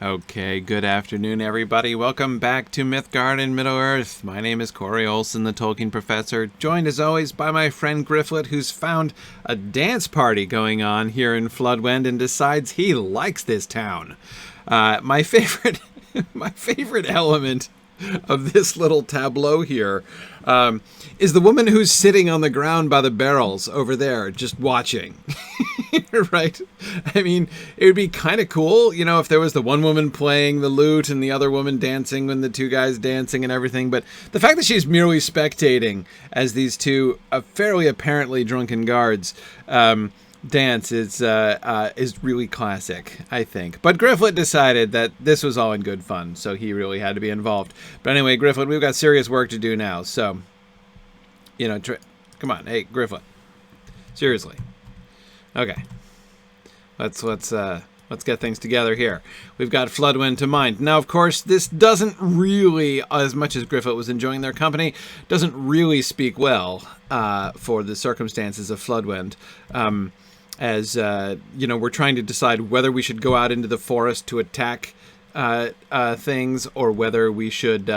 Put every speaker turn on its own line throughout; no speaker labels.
Okay, good afternoon, everybody. Welcome back to Mythgard in Middle-earth. My name is Corey Olson, the Tolkien Professor, joined as always by my friend Gryfflet, who's found a dance party going on here in Floodwend and decides he likes this town. My favorite element of this little tableau here is the woman who's sitting on the ground by the barrels over there, just watching. Right? I mean, it would be kind of cool, you know, if there was the one woman playing the lute and the other woman dancing and the two guys dancing and everything. But the fact that she's merely spectating as these two fairly apparently drunken guards dance is really classic, I think. But Gryfflet decided that this was all in good fun, so he really had to be involved. But anyway, Gryfflet, we've got serious work to do now, so, you know, come on, hey, Gryfflet, seriously. Okay, let's get things together here. We've got Floodwend to mind. Now, of course, this doesn't really, as much as Gryfflet was enjoying their company, doesn't really speak well for the circumstances of Floodwend. As you know, we're trying to decide whether we should go out into the forest to attack things, or whether we should,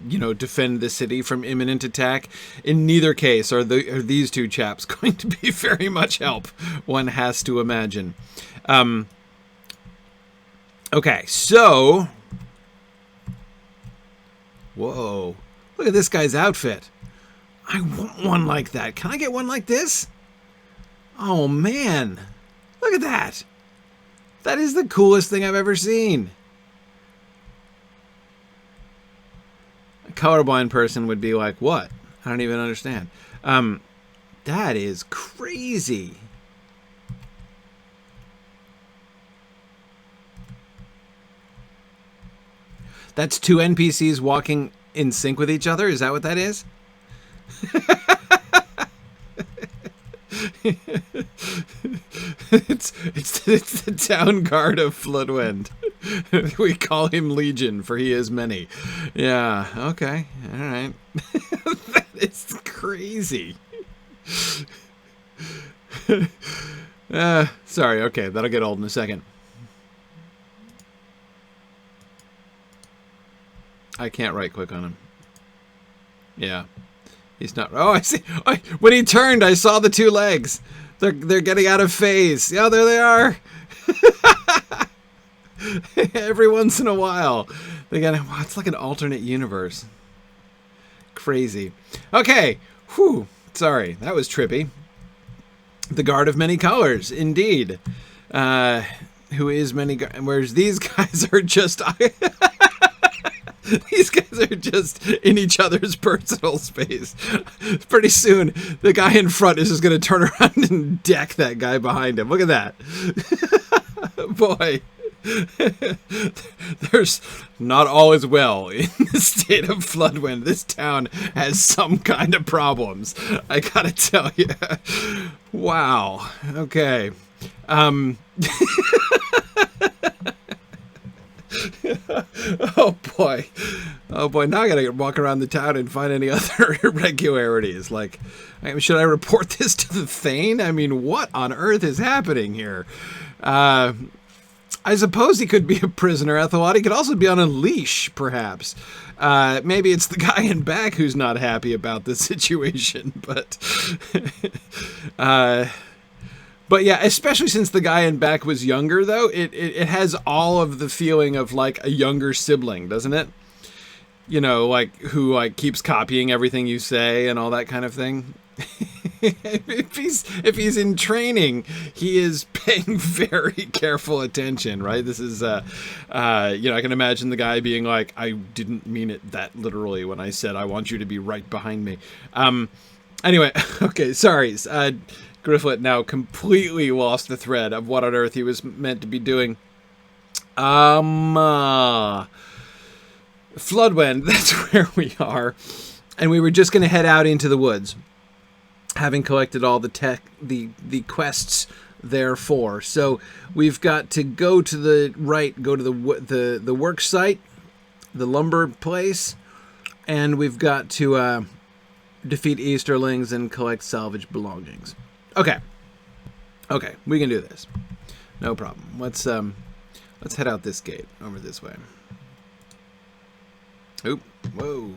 you know, defend the city from imminent attack. In neither case are these two chaps going to be very much help, one has to imagine. Okay, so... Whoa. Look at this guy's outfit. I want one like that. Can I get one like this? Oh, man. Look at that. That is the coolest thing I've ever seen. A colorblind person would be like, what? I don't even understand. That is crazy. That's two NPCs walking in sync with each other? Is that what that is? It's the town guard of Floodwend. We call him Legion, for he is many. Yeah, okay, all right. That is crazy. Sorry, okay, that'll get old in a second. I can't right-click on him. Yeah. He's not... Oh, I see. When he turned, I saw the two legs. They're getting out of phase. Yeah, there they are. Every once in a while. They get... Wow, it's like an alternate universe. Crazy. Okay. Whew. Sorry. That was trippy. The Guard of Many Colors, indeed. Who is many... Whereas these guys are just... These guys are just in each other's personal space. Pretty soon, the guy in front is just going to turn around and deck that guy behind him. Look at that. Boy. There's not all is well in the state of Floodwend. This town has some kind of problems, I gotta tell you. Wow. Okay. Oh boy, now I gotta walk around the town and find any other irregularities. Like, should I report this to the Thane? I mean, what on earth is happening here? I suppose he could be a prisoner, Ethelwad. He could also be on a leash, perhaps. Maybe it's the guy in back who's not happy about the situation, but... But yeah, especially since the guy in back was younger, though, it has all of the feeling of, like, a younger sibling, doesn't it? You know, like, who, like, keeps copying everything you say and all that kind of thing. If he's in training, he is paying very careful attention, right? This is, you know, I can imagine the guy being like, I didn't mean it that literally when I said I want you to be right behind me. Anyway, okay, sorry. Gryfflet now completely lost the thread of what on earth he was meant to be doing. Floodwend, that's where we are. And we were just going to head out into the woods, having collected all the quests therefore. So we've got to go to the right, go to the work site, the lumber place, and we've got to defeat Easterlings and collect salvage belongings. Okay. Okay, we can do this. No problem. Let's Let's head out this gate, over this way. Oop, whoa.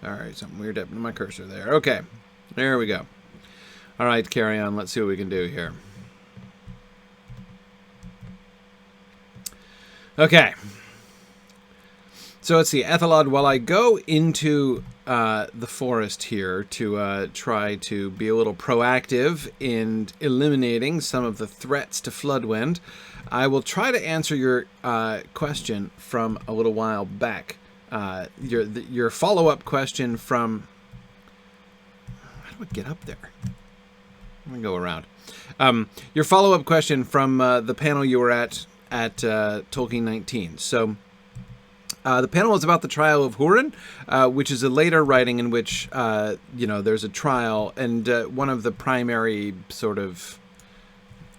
Sorry, something weird happened to my cursor there. Okay, there we go. All right, carry on. Let's see what we can do here. Okay. So let's see, Ethelod, while I go into the forest here to try to be a little proactive in eliminating some of the threats to Floodwend, I will try to answer your question from a little while back. Your follow-up question from... How do I get up there? I'm going to go around. Your follow-up question from the panel you were at Tolkien 19. So... the panel is about the trial of Hurin, which is a later writing in which, there's a trial, and one of the primary sort of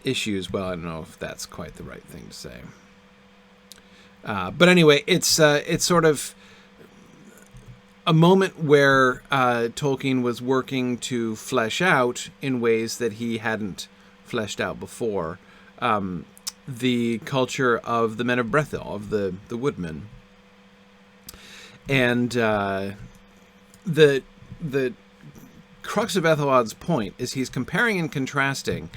issues, well, I don't know if that's quite the right thing to say. But anyway, it's sort of a moment where Tolkien was working to flesh out, in ways that he hadn't fleshed out before, the culture of the men of Brethil, of the woodmen. And the crux of Ethelod's point is he's comparing and contrasting.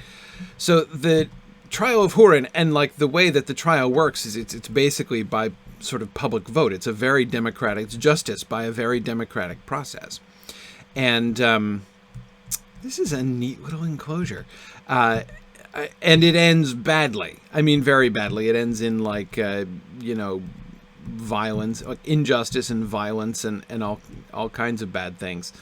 So the trial of Hurin, and like the way that the trial works, is it's basically by sort of public vote. It's a very democratic, it's justice by a very democratic process. And this is a neat little enclosure. And it ends badly. I mean, very badly. It ends in like, violence, injustice and violence and all kinds of bad things.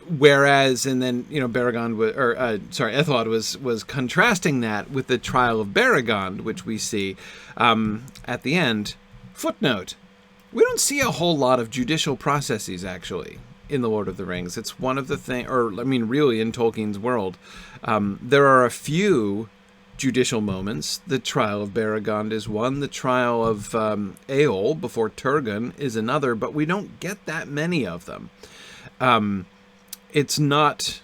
Whereas, and then, Ethelod was contrasting that with the trial of Baragond, which we see at the end. Footnote: we don't see a whole lot of judicial processes, actually, in The Lord of the Rings. It's one of the things, really in Tolkien's world. There are a few judicial moments. The trial of Baragond is one. The trial of Eol before Turgon is another, but we don't get that many of them. It's not,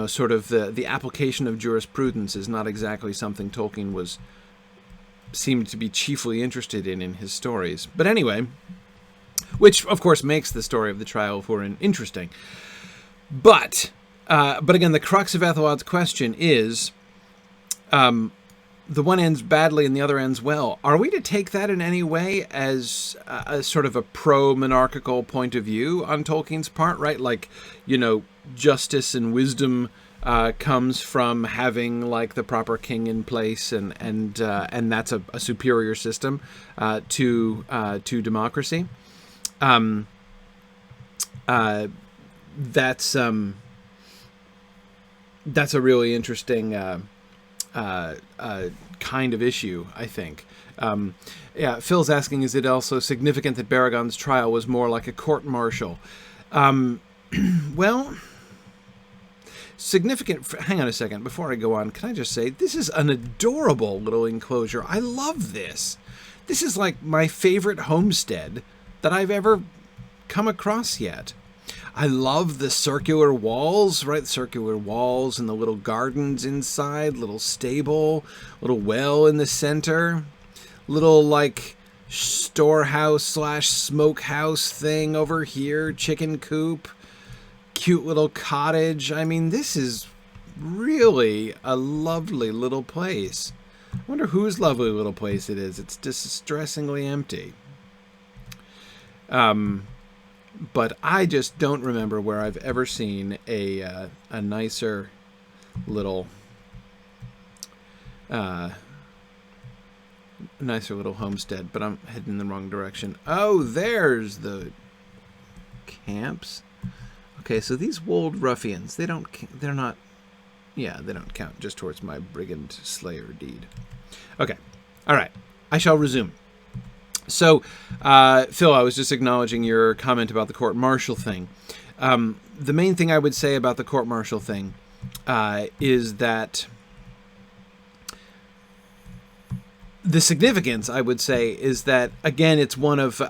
sort of the application of jurisprudence is not exactly something Tolkien seemed to be chiefly interested in his stories. But anyway, which of course makes the story of the trial of Hurin interesting. But again, the crux of Ethelod's question is, the one ends badly and the other ends well. Are we to take that in any way as a sort of a pro-monarchical point of view on Tolkien's part, right? Like, justice and wisdom comes from having like the proper king in place, and that's a superior system to democracy. That's a really interesting kind of issue, I think. Phil's asking, is it also significant that Baragond's trial was more like a court-martial? Well, significant... Hang on a second. Before I go on, can I just say, this is an adorable little enclosure. I love this. This is like my favorite homestead that I've ever come across yet. I love the circular walls, right? Circular walls and the little gardens inside, little stable, little well in the center, little like storehouse / smokehouse thing over here, chicken coop, cute little cottage. I mean, this is really a lovely little place. I wonder whose lovely little place it is. It's distressingly empty. But I just don't remember where I've ever seen a nicer little homestead. But I'm heading in the wrong direction. Oh, there's the camps. Okay, so these Wold ruffians, they don't count just towards my brigand slayer deed. Okay, all right, I shall resume. So, Phil, I was just acknowledging your comment about the court-martial thing. The main thing I would say about the court-martial thing is that the significance, I would say, is that, again, it's one of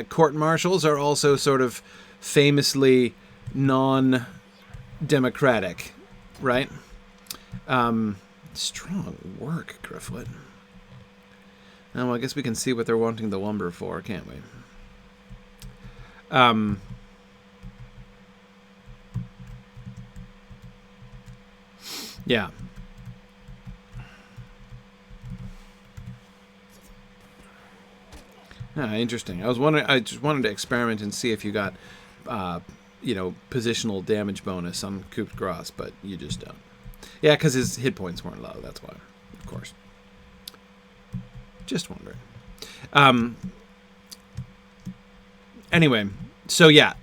court-martials are also sort of famously non-democratic, right? Strong work, Gryfflet. Oh, well, I guess we can see what they're wanting the lumber for, can't we? Yeah. Interesting. I just wanted to experiment and see if you got, positional damage bonus on Couped Gras, but you just don't. Yeah, because his hit points weren't low. That's why, of course. Just wondering. Anyway, so yeah,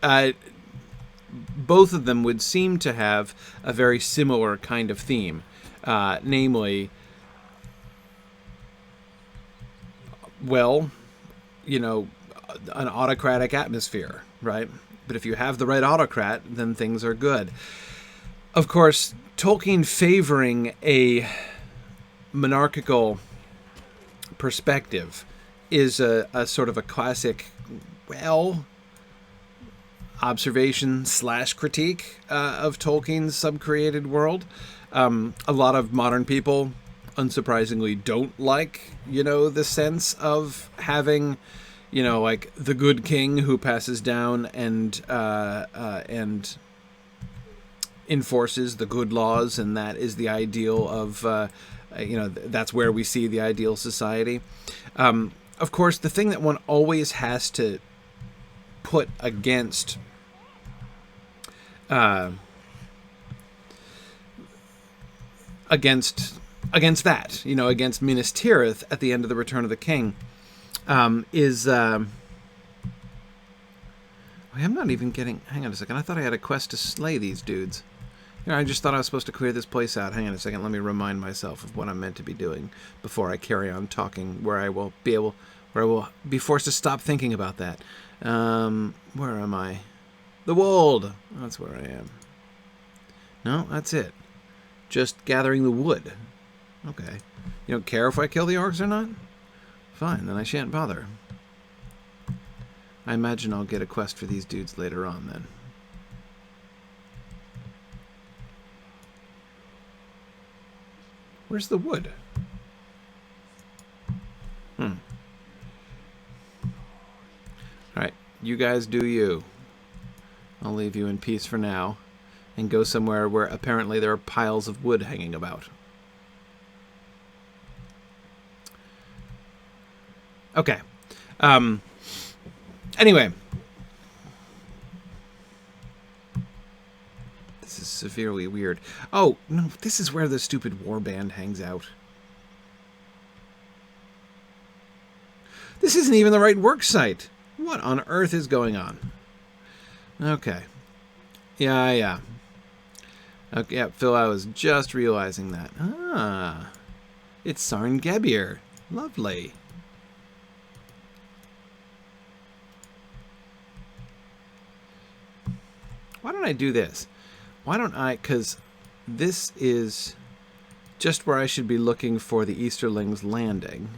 both of them would seem to have a very similar kind of theme, namely, well, an autocratic atmosphere, right? But if you have the right autocrat, then things are good. Of course, Tolkien favoring a monarchical perspective is a sort of a classic, observation / critique of Tolkien's subcreated world. A lot of modern people, unsurprisingly, don't like, the sense of having, like the good king who passes down and enforces the good laws, and that is the ideal of, that's where we see the ideal society. Of course, the thing that one always has to put against that, against Minas Tirith at the end of the Return of the King, is I'm not even getting. Hang on a second. I thought I had a quest to slay these dudes. I just thought I was supposed to clear this place out. Hang on a second. Let me remind myself of what I'm meant to be doing before I carry on talking, where I will be forced to stop thinking about that. Where am I? The Wold. That's where I am. No, that's it. Just gathering the wood. Okay. You don't care if I kill the orcs or not? Fine, then I shan't bother. I imagine I'll get a quest for these dudes later on, then. Where's the wood? Alright, you guys do you. I'll leave you in peace for now, and go somewhere where apparently there are piles of wood hanging about. Okay. Anyway. This is severely weird. Oh, no, this is where the stupid warband hangs out. This isn't even the right work site. What on earth is going on? Okay. Yeah. Okay, yeah, Phil, I was just realizing that. Ah. It's Sarn Gebir. Lovely. Why don't I do this? Why don't I, because this is just where I should be looking for the Easterlings landing.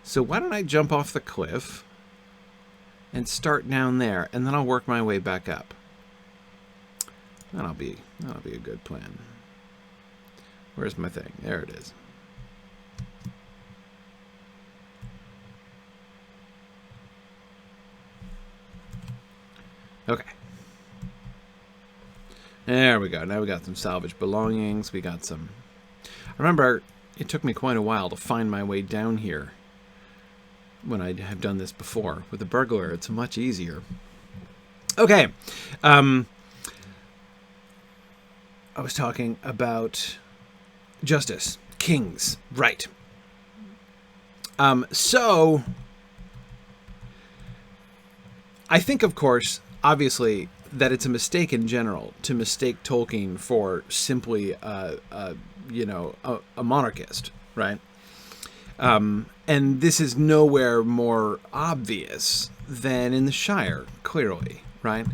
So why don't I jump off the cliff and start down there, and then I'll work my way back up. That'll be a good plan. Where's my thing? There it is. Okay. There we go. Now we got some salvage belongings. We got some... I remember it took me quite a while to find my way down here when I have done this before. With the burglar, it's much easier. Okay. I was talking about justice. Kings. Right. So... I think, of course, obviously, that it's a mistake in general to mistake Tolkien for simply, a monarchist, right? And this is nowhere more obvious than in the Shire, clearly, right?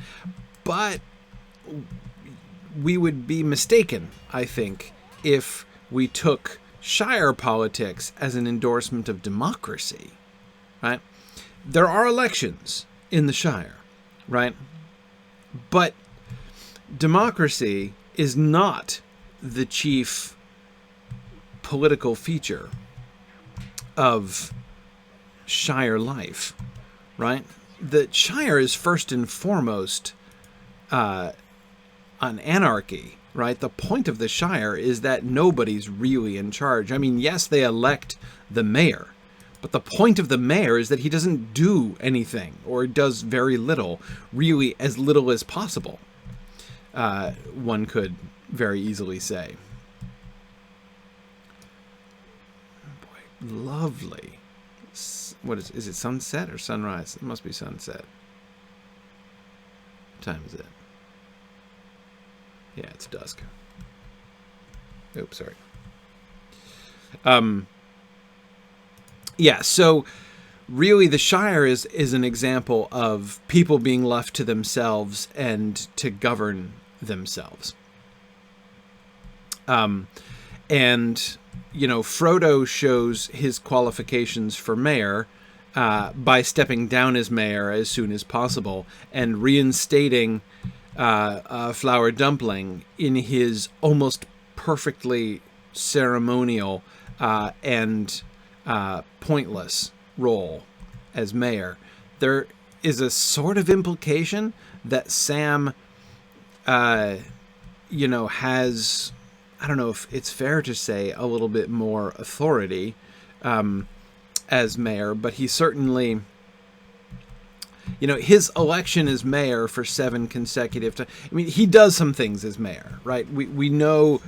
But we would be mistaken, I think, if we took Shire politics as an endorsement of democracy, right? There are elections in the Shire, right? But democracy is not the chief political feature of Shire life, right? The Shire is first and foremost an anarchy, right? The point of the Shire is that nobody's really in charge. I mean, yes, they elect the mayor, but the point of the mayor is that he doesn't do anything, or does very little, really as little as possible, one could very easily say. Boy, lovely. What is it sunset or sunrise? It must be sunset. What time is it? Yeah, it's dusk. Oops, sorry. Yeah, so really the Shire is an example of people being left to themselves and to govern themselves. And, you know, Frodo shows his qualifications for mayor by stepping down as mayor as soon as possible and reinstating Flower Dumpling in his almost perfectly ceremonial and pointless role as mayor. There is a sort of implication that Sam, you know, has, I don't know if it's fair to say, a little bit more authority as mayor, but he certainly, you know, his election as mayor for 7 consecutive times. I mean, he does some things as mayor, right? We know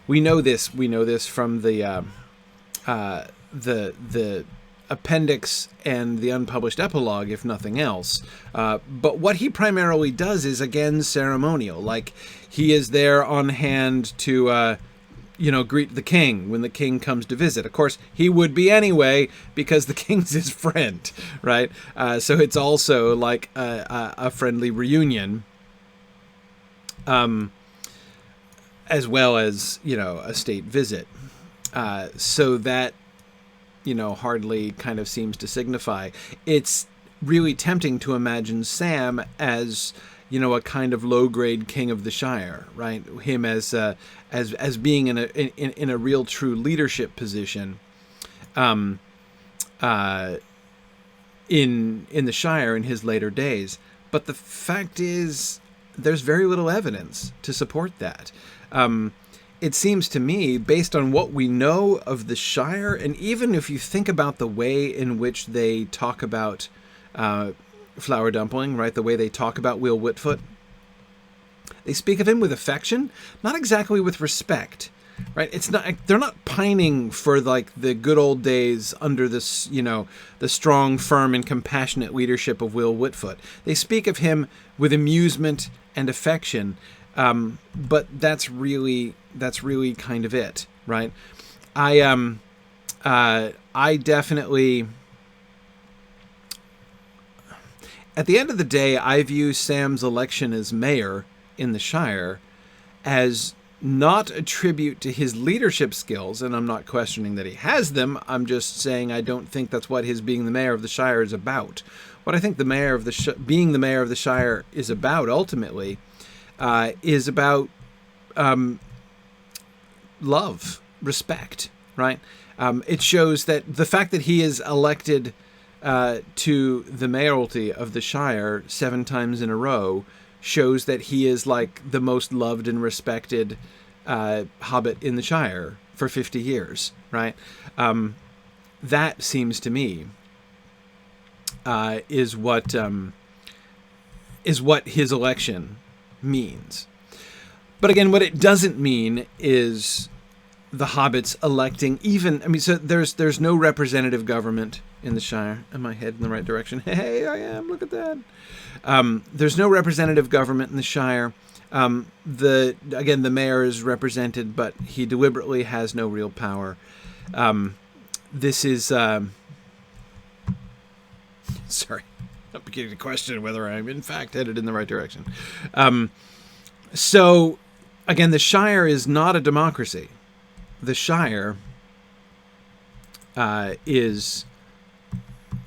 this. We know this from the appendix and the unpublished epilogue, if nothing else. But what he primarily does is, again, ceremonial. Like, he is there on hand to, you know, greet the king when the king comes to visit. Of course, he would be anyway, because the king's his friend, right? So it's also like a friendly reunion, as well as, you know, a state visit. So that, you know, hardly kind of seems to signify. It's really tempting to imagine Sam as, you know, a kind of low-grade king of the Shire, right? Him as being in a real true leadership position, in the Shire in his later days. But the fact is, there's very little evidence to support that. It seems to me, based on what we know of the Shire, and even if you think about the way in which they talk about Flower Dumpling, right, the way they talk about Will Whitfoot, they speak of him with affection, not exactly with respect, right? It's not, they're not pining for like the good old days under this, you know, the strong, firm, and compassionate leadership of Will Whitfoot. They speak of him with amusement and affection. But that's really kind of it, right? I definitely, at the end of the day, I view Sam's election as mayor in the Shire as not a tribute to his leadership skills, and I'm not questioning that he has them. I'm just saying I don't think that's what his being the mayor of the Shire is about. What I think the mayor of the being the mayor of the Shire is about ultimately is about love, respect, right? It shows that the fact that he is elected to the mayoralty of the Shire 7 times in a row shows that he is like the most loved and respected hobbit in the Shire for 50 years, right? That seems to me is what his election means. But again, what it doesn't mean is the hobbits electing even, I mean, so there's no representative government in the Shire. Am I heading in the right direction? Hey, I am. Look at that. There's no representative government in the Shire. The mayor is represented, but he deliberately has no real power. This is, sorry, I'm beginning to question whether I'm in fact headed in the right direction. So, again, the Shire is not a democracy. The Shire is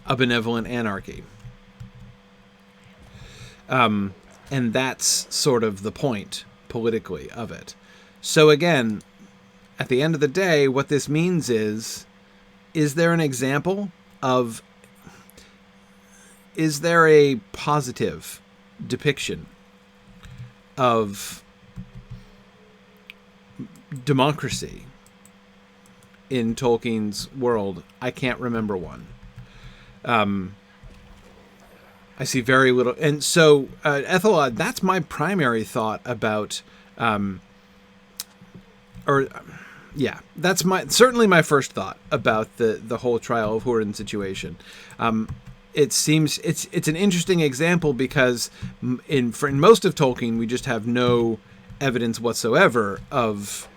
a benevolent anarchy. And that's sort of the point, politically, of it. So again, at the end of the day, what this means is there an example of, is there a positive depiction of democracy in Tolkien's world? I can't remember one. I see very little. And so, Ethel, that's my primary thought about, that's certainly my first thought about the whole Trial of Hurin situation. It seems it's an interesting example because in most of Tolkien we just have no evidence whatsoever of,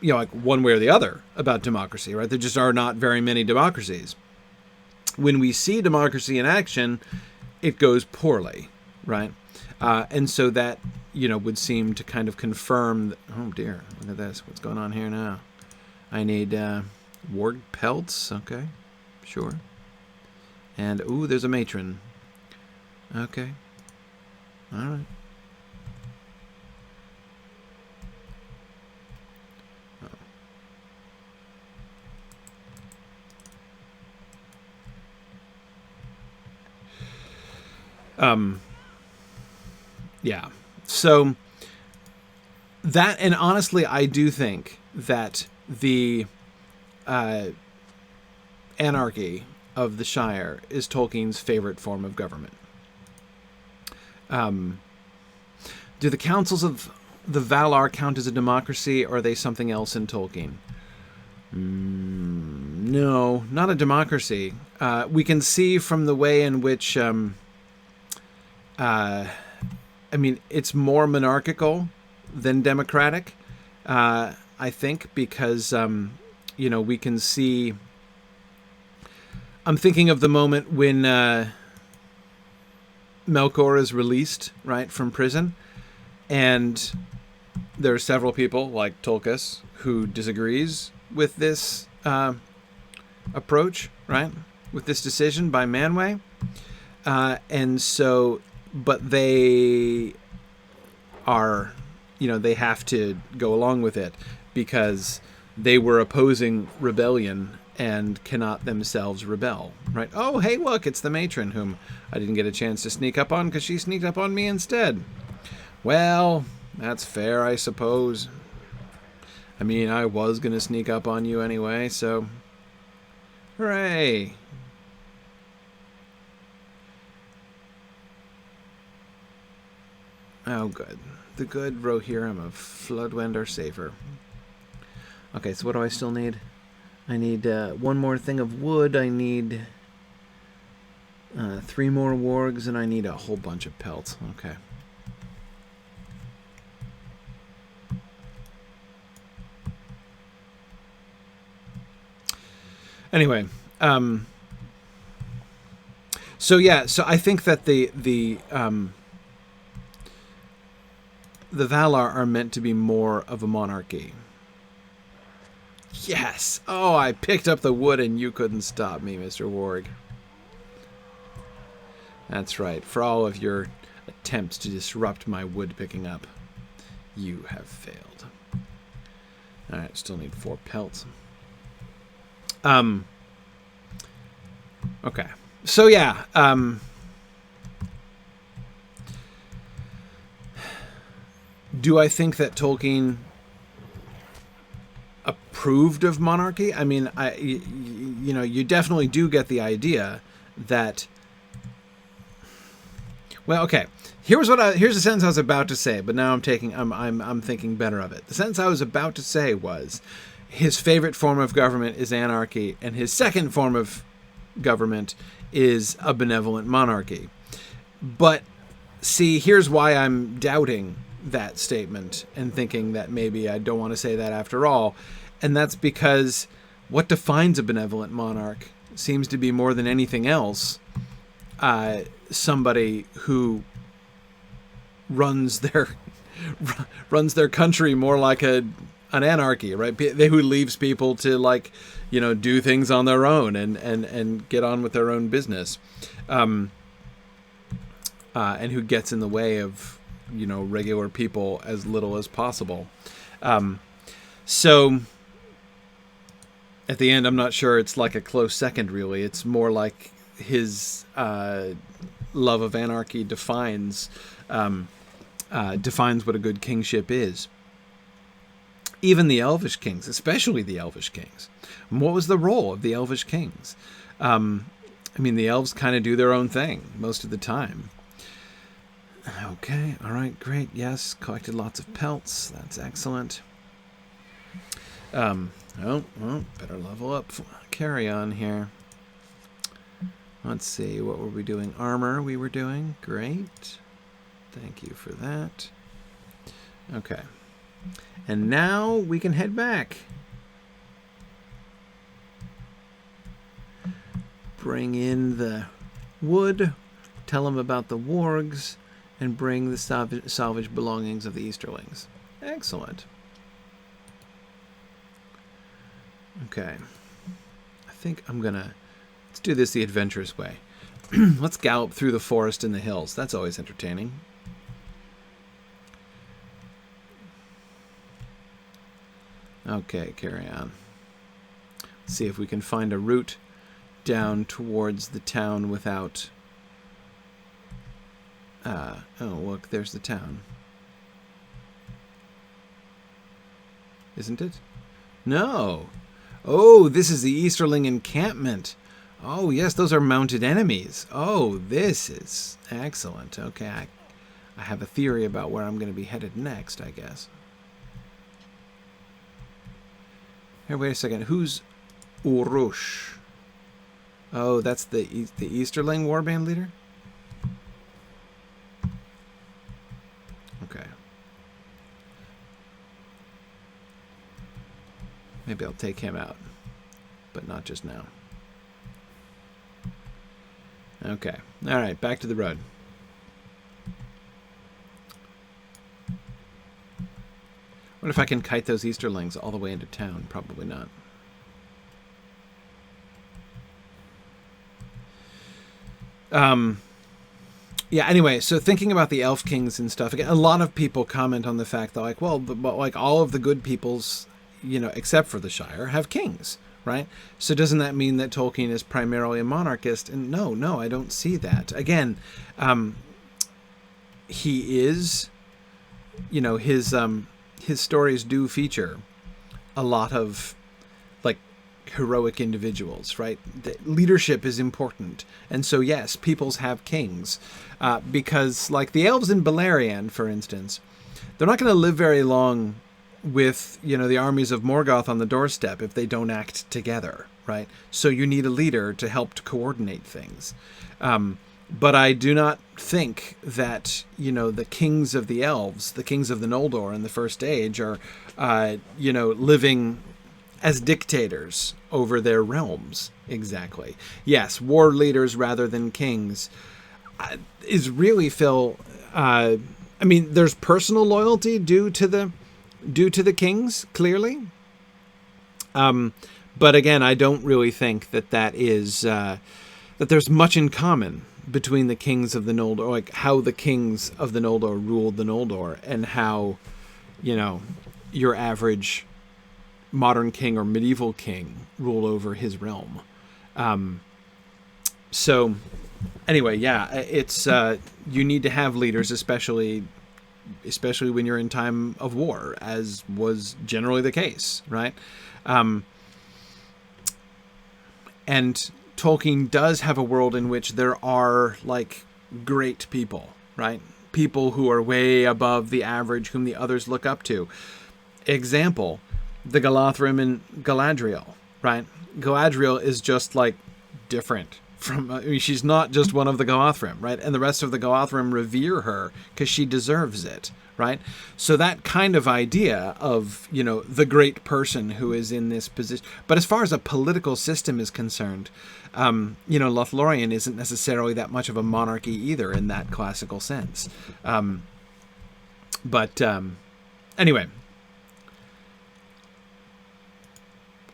like one way or the other about democracy, right? There just are not very many democracies. When we see democracy in action, it goes poorly, right? And so that, would seem to kind of confirm that, oh dear, look at this. What's going on here now? I need warg pelts. Okay, sure. And, ooh, there's a matron. Okay. All right. Yeah. So that, and honestly, I do think that the anarchy of the Shire is Tolkien's favorite form of government. Do the councils of the Valar count as a democracy, or are they something else in Tolkien? No, not a democracy. We can see from the way in which, it's more monarchical than democratic, I think, because, we can see... I'm thinking of the moment when Melkor is released, right, from prison, and there are several people, like Tulkas, who disagrees with this approach, right, with this decision by Manwë. And so, but they are, they have to go along with it because they were opposing rebellion and cannot themselves rebel, right? Oh, hey, look, it's the matron whom I didn't get a chance to sneak up on because she sneaked up on me instead. Well, that's fair, I suppose. I mean, I was going to sneak up on you anyway, so... Hooray! Oh, good. The good Rohirrim of Floodwend are safer. Okay, so what do I still need? I need one more thing of wood. I need 3 more wargs, and I need a whole bunch of pelts. Okay. Anyway, so I think that the Valar are meant to be more of a monarchy. Yes! Oh, I picked up the wood and you couldn't stop me, Mr. Warg. That's right. For all of your attempts to disrupt my wood picking up, you have failed. Alright, still need 4 pelts. Okay. So yeah, do I think that Tolkien approved of monarchy? I mean, you definitely do get the idea that... Well, okay. Here's the sentence I was about to say, but now I'm thinking better of it. The sentence I was about to say was, his favorite form of government is anarchy, and his second form of government is a benevolent monarchy. But see, here's why I'm doubting that statement and thinking that maybe I don't want to say that after all. And that's because what defines a benevolent monarch seems to be, more than anything else, somebody who runs their country more like an anarchy, right? Who leaves people to do things on their own and get on with their own business, and who gets in the way of regular people as little as possible. So at the end, I'm not sure it's like a close second, really. It's more like his love of anarchy defines what a good kingship is. Even the Elvish kings, especially the Elvish kings. And what was the role of the Elvish kings? I mean, the elves kind of do their own thing most of the time. Okay, all right, great. Yes, collected lots of pelts. That's excellent. Oh, well, better level up. Carry on here. Let's see, what were we doing? Armor we were doing. Great. Thank you for that. Okay. And now we can head back. Bring in the wood, tell them about the wargs, and bring the salvage belongings of the Easterlings. Excellent. Okay. I think I'm gonna... Let's do this the adventurous way. Let's gallop through the forest and the hills. That's always entertaining. Okay, carry on. Let's see if we can find a route down towards the town without... oh, look, there's the town. Isn't it? No! Oh, this is the Easterling encampment. Oh, yes, those are mounted enemies. Oh, this is excellent. Okay, I have a theory about where I'm going to be headed next, I guess. Here, wait a second. Who's Urush? Oh, that's the Easterling warband leader? Okay. Maybe I'll take him out, but not just now. Okay. All right, back to the road. What if I can kite those Easterlings all the way into town? Probably not. Yeah, anyway, so thinking about the elf kings and stuff, again, a lot of people comment on the fact that, like, well, but like all of the good peoples, you know, except for the Shire, have kings, right? So doesn't that mean that Tolkien is primarily a monarchist? And no, I don't see that. Again, he is, you know, his stories do feature a lot of, like, heroic individuals, right? The leadership is important. And so, yes, peoples have kings. Because, like, the elves in Beleriand, for instance, they're not going to live very long with, you know, the armies of Morgoth on the doorstep if they don't act together, right? So you need a leader to help to coordinate things. But I do not think that, you know, the kings of the elves, the kings of the Noldor in the First Age are, you know, living as dictators over their realms. Exactly. Yes, war leaders rather than kings is really, Phil, I mean, there's personal loyalty due to the kings, clearly. But again, I don't really think that is, that there's much in common between the kings of the Noldor, like how the kings of the Noldor ruled the Noldor and how, you know, your average modern king or medieval king rule over his realm. So anyway, yeah, it's, you need to have leaders, especially when you're in time of war, as was generally the case, right? And Tolkien does have a world in which there are, like, great people, right? People who are way above the average, whom the others look up to. Example, the Galathrim in Galadriel, right? Galadriel is just, like, different from... I mean, she's not just one of the Galathrim, right? And the rest of the Galathrim revere her because she deserves it, right? So that kind of idea of, you know, the great person who is in this position. But as far as a political system is concerned, you know, Lothlorien isn't necessarily that much of a monarchy either in that classical sense. Anyway.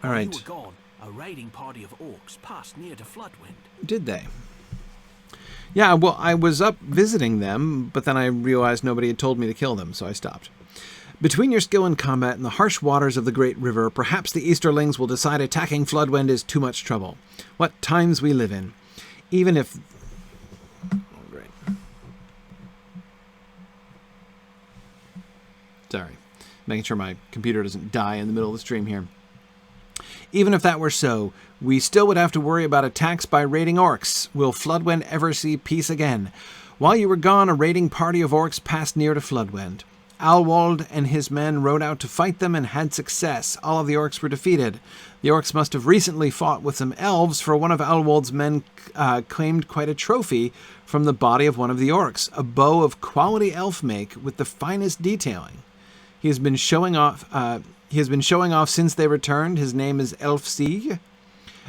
All right.
You were gone. A raiding party of orcs passed near to Floodwend.
Did they? Yeah, well, I was up visiting them, but then I realized nobody had told me to kill them, so I stopped. Between your skill in combat and the harsh waters of the great river, perhaps the Easterlings will decide attacking Floodwend is too much trouble. What times we live in. Even if... Oh, great. Sorry. Making sure my computer doesn't die in the middle of the stream here. Even if that were so, we still would have to worry about attacks by raiding Orcs. Will Floodwend ever see peace again? While you were gone, a raiding party of Orcs passed near to Floodwend. Wold and his men rode out to fight them and had success. All of the Orcs were defeated. The Orcs must have recently fought with some elves, for one of Wold's men claimed quite a trophy from the body of one of the Orcs, a bow of quality elf make with the finest detailing. He has been showing off since they returned. His name is Elfsieg,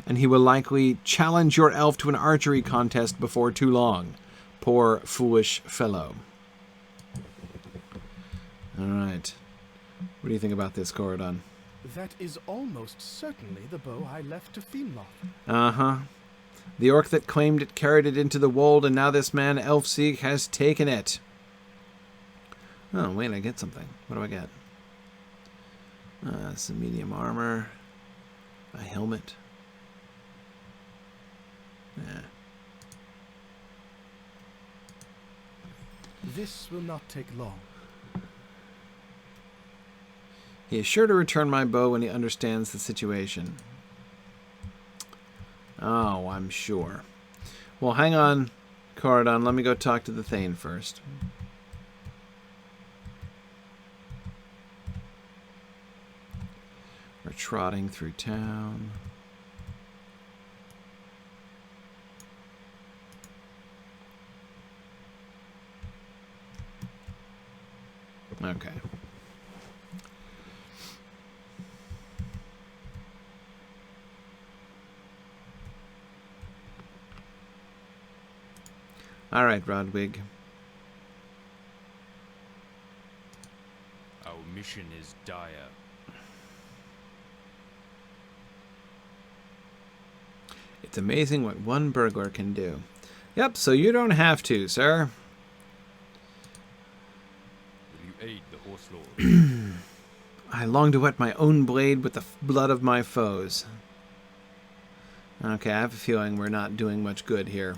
and he will likely challenge your elf to an archery contest before too long. Poor, foolish fellow. All right. What do you think about this, Corridon?
That is almost certainly the bow I left to Finloth.
Uh-huh. The orc that claimed it carried it into the Wold, and now this man, Elfsieg, has taken it. Oh, wait, I get something. What do I get? Some medium armor. A helmet. Yeah.
This will not take long.
He is sure to return my bow when he understands the situation. Oh, I'm sure. Well, hang on, Corridon. Let me go talk to the Thane first. We're trotting through town. Okay. All right, Rodwig.
Our mission is dire.
It's amazing what one burglar can do. Yep, so you don't have to, sir.
Will you aid the horse lord?
I long to wet my own blade with the blood of my foes. Okay, I have a feeling we're not doing much good here.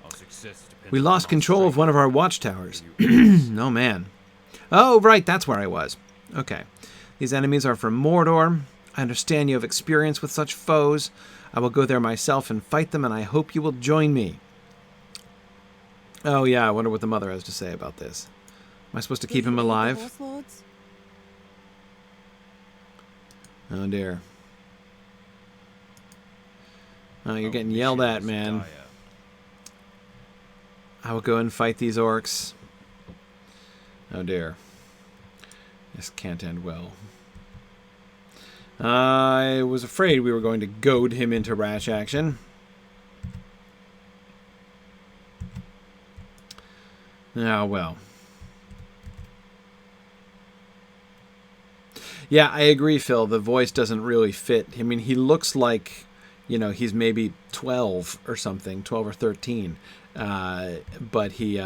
Our success depends
We
on
lost
our
control of
strength.
one of our watchtowers.
Will you aid us?
Oh, man. Oh, right, that's where I was. Okay. These enemies are from Mordor. I understand you have experience with such foes. I will go there myself and fight them, and I hope you will join me. Oh, yeah, I wonder what the mother has to say about this. Am I supposed to keep him alive? Oh, dear. Oh, you're
Our
getting yelled
mission
at,
is
man.
dire.
I will go and fight these orcs. Oh, dear. This can't end well. I was afraid we were going to goad him into rash action. Ah, well. Yeah, I agree, Phil. The voice doesn't really fit. I mean, he looks like, you know, he's maybe 12 or something, 12 or 13. But he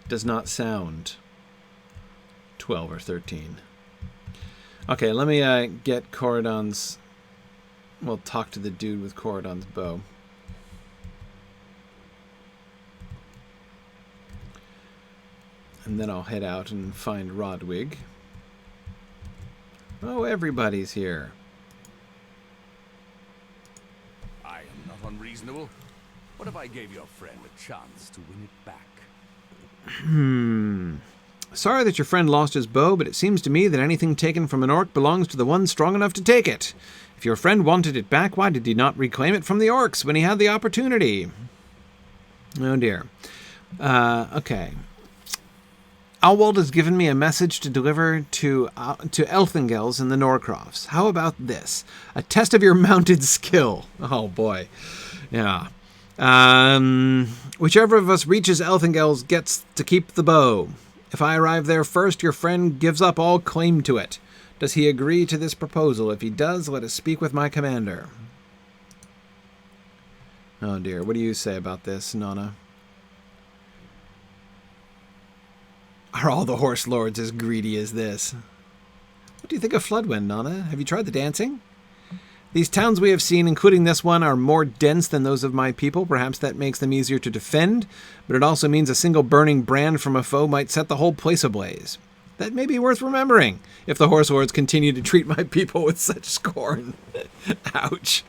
does not sound 12 or 13. Okay, let me get Corridon's... We'll talk to the dude with Corridon's bow. And then I'll head out and find Rodwig. Oh, everybody's here.
I am not unreasonable. What if I gave your friend a chance to win it back?
Sorry that your friend lost his bow, but it seems to me that anything taken from an orc belongs to the one strong enough to take it. If your friend wanted it back, why did he not reclaim it from the orcs when he had the opportunity? Oh, dear. Okay. Wold has given me a message to deliver to Elthingels in the Norcrofts. How about this? A test of your mounted skill. Oh, boy. Yeah. Whichever of us reaches Elthingels gets to keep the bow. If I arrive there first, your friend gives up all claim to it. Does he agree to this proposal? If he does, let us speak with my commander. Oh, dear. What do you say about this, Nana? Are all the horse lords as greedy as this? What do you think of Floodwend, Nana? Have you tried the dancing? These towns we have seen, including this one, are more dense than those of my people. Perhaps that makes them easier to defend, but it also means a single burning brand from a foe might set the whole place ablaze. That may be worth remembering if the horse lords continue to treat my people with such scorn. Ouch.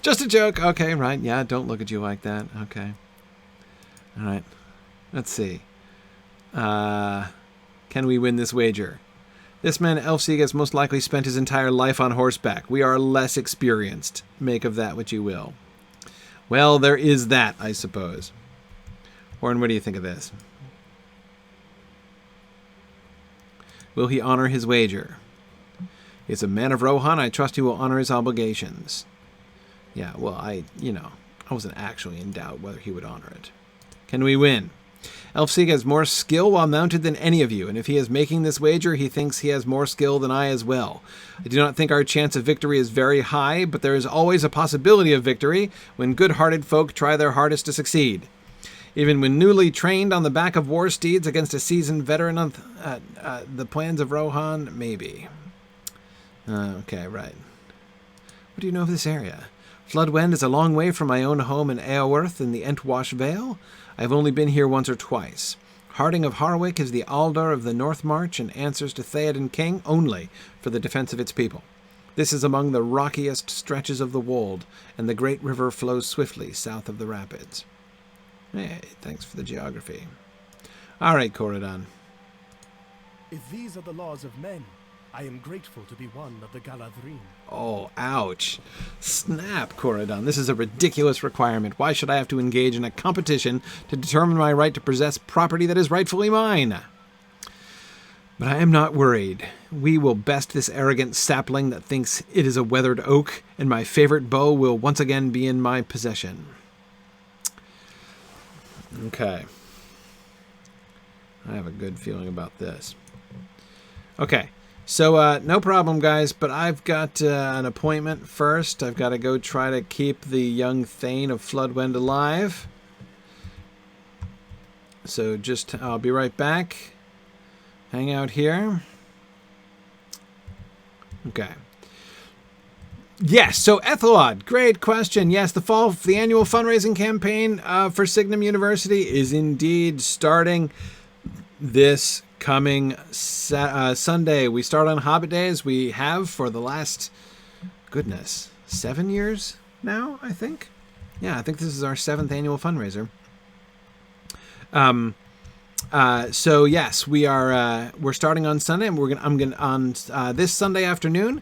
Just a joke. Okay, right. Yeah, don't look at you like that. Okay. All right. Let's see. Can we win this wager? This man, Elfsieg, has most likely spent his entire life on horseback. We are less experienced. Make of that what you will. Well, there is that, I suppose. Horn, what do you think of this? Will he honor his wager? He's a man of Rohan. I trust he will honor his obligations. Yeah, well, I wasn't actually in doubt whether he would honor it. Can we win? Elfsieg has more skill while mounted than any of you, and if he is making this wager, he thinks he has more skill than I as well. I do not think our chance of victory is very high, but there is always a possibility of victory when good-hearted folk try their hardest to succeed. Even when newly trained on the back of war steeds against a seasoned veteran of the plans of Rohan, maybe. Okay, right. What do you know of this area? Floodwend is a long way from my own home in Eowyrth in the Entwash Vale. I have only been here once or twice. Harding of Harwick is the Aldar of the North March and answers to Theoden King only for the defense of its people. This is among the rockiest stretches of the Wold, and the great river flows swiftly south of the rapids. Hey, thanks for the geography. All right, Corridon.
If these are the laws of men, I am grateful to be one of the Galadhrim.
Oh, ouch. Snap, Corridon. This is a ridiculous requirement. Why should I have to engage in a competition to determine my right to possess property that is rightfully mine? But I am not worried. We will best this arrogant sapling that thinks it is a weathered oak, and my favorite bow will once again be in my possession. Okay. I have a good feeling about this. Okay. So, no problem, guys, but I've got an appointment first. I've got to go try to keep the young Thane of Floodwend alive. So I'll be right back. Hang out here. Okay. Yes, so Ethelod, great question. Yes, the annual fundraising campaign for Signum University is indeed starting this coming Sunday. We start on Hobbit Days. We have for the last, 7 years now, I think. Yeah, I think this is our 7th annual fundraiser. So yes, we're starting on Sunday, and on this Sunday afternoon,